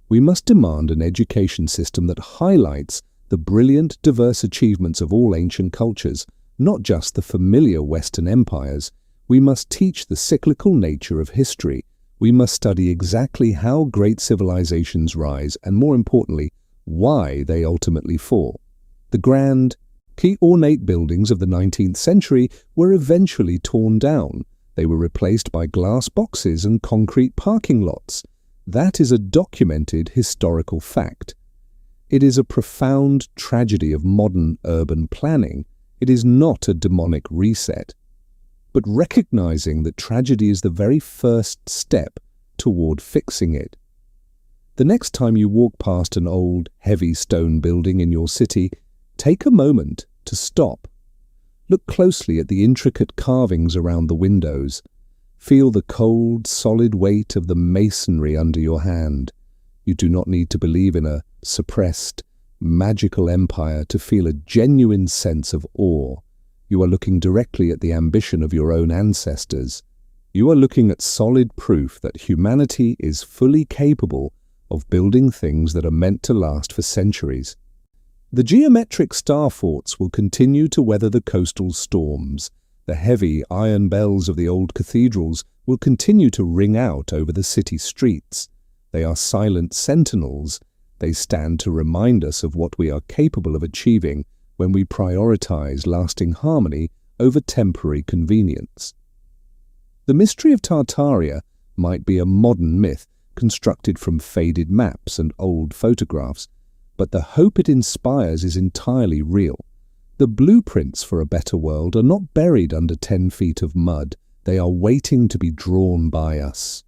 Speaker 1: We must demand an education system that highlights the brilliant, diverse achievements of all ancient cultures, not just the familiar Western empires. We must teach the cyclical nature of history. We must study exactly how great civilizations rise and, more importantly, why they ultimately fall. The grand, ornate buildings of the 19th century were eventually torn down. They were replaced by glass boxes and concrete parking lots. That is a documented historical fact. It is a profound tragedy of modern urban planning. It is not a demonic reset. But recognizing that tragedy is the very first step toward fixing it. The next time you walk past an old, heavy stone building in your city, take a moment to stop. Look closely at the intricate carvings around the windows. Feel the cold, solid weight of the masonry under your hand. You do not need to believe in a suppressed, magical empire to feel a genuine sense of awe. You are looking directly at the ambition of your own ancestors. You are looking at solid proof that humanity is fully capable of building things that are meant to last for centuries. The geometric star forts will continue to weather the coastal storms. The heavy iron bells of the old cathedrals will continue to ring out over the city streets. They are silent sentinels. They stand to remind us of what we are capable of achieving when we prioritize lasting harmony over temporary convenience. The mystery of Tartaria might be a modern myth constructed from faded maps and old photographs, but the hope it inspires is entirely real. The blueprints for a better world are not buried under 10 feet of mud. They are waiting to be drawn by us.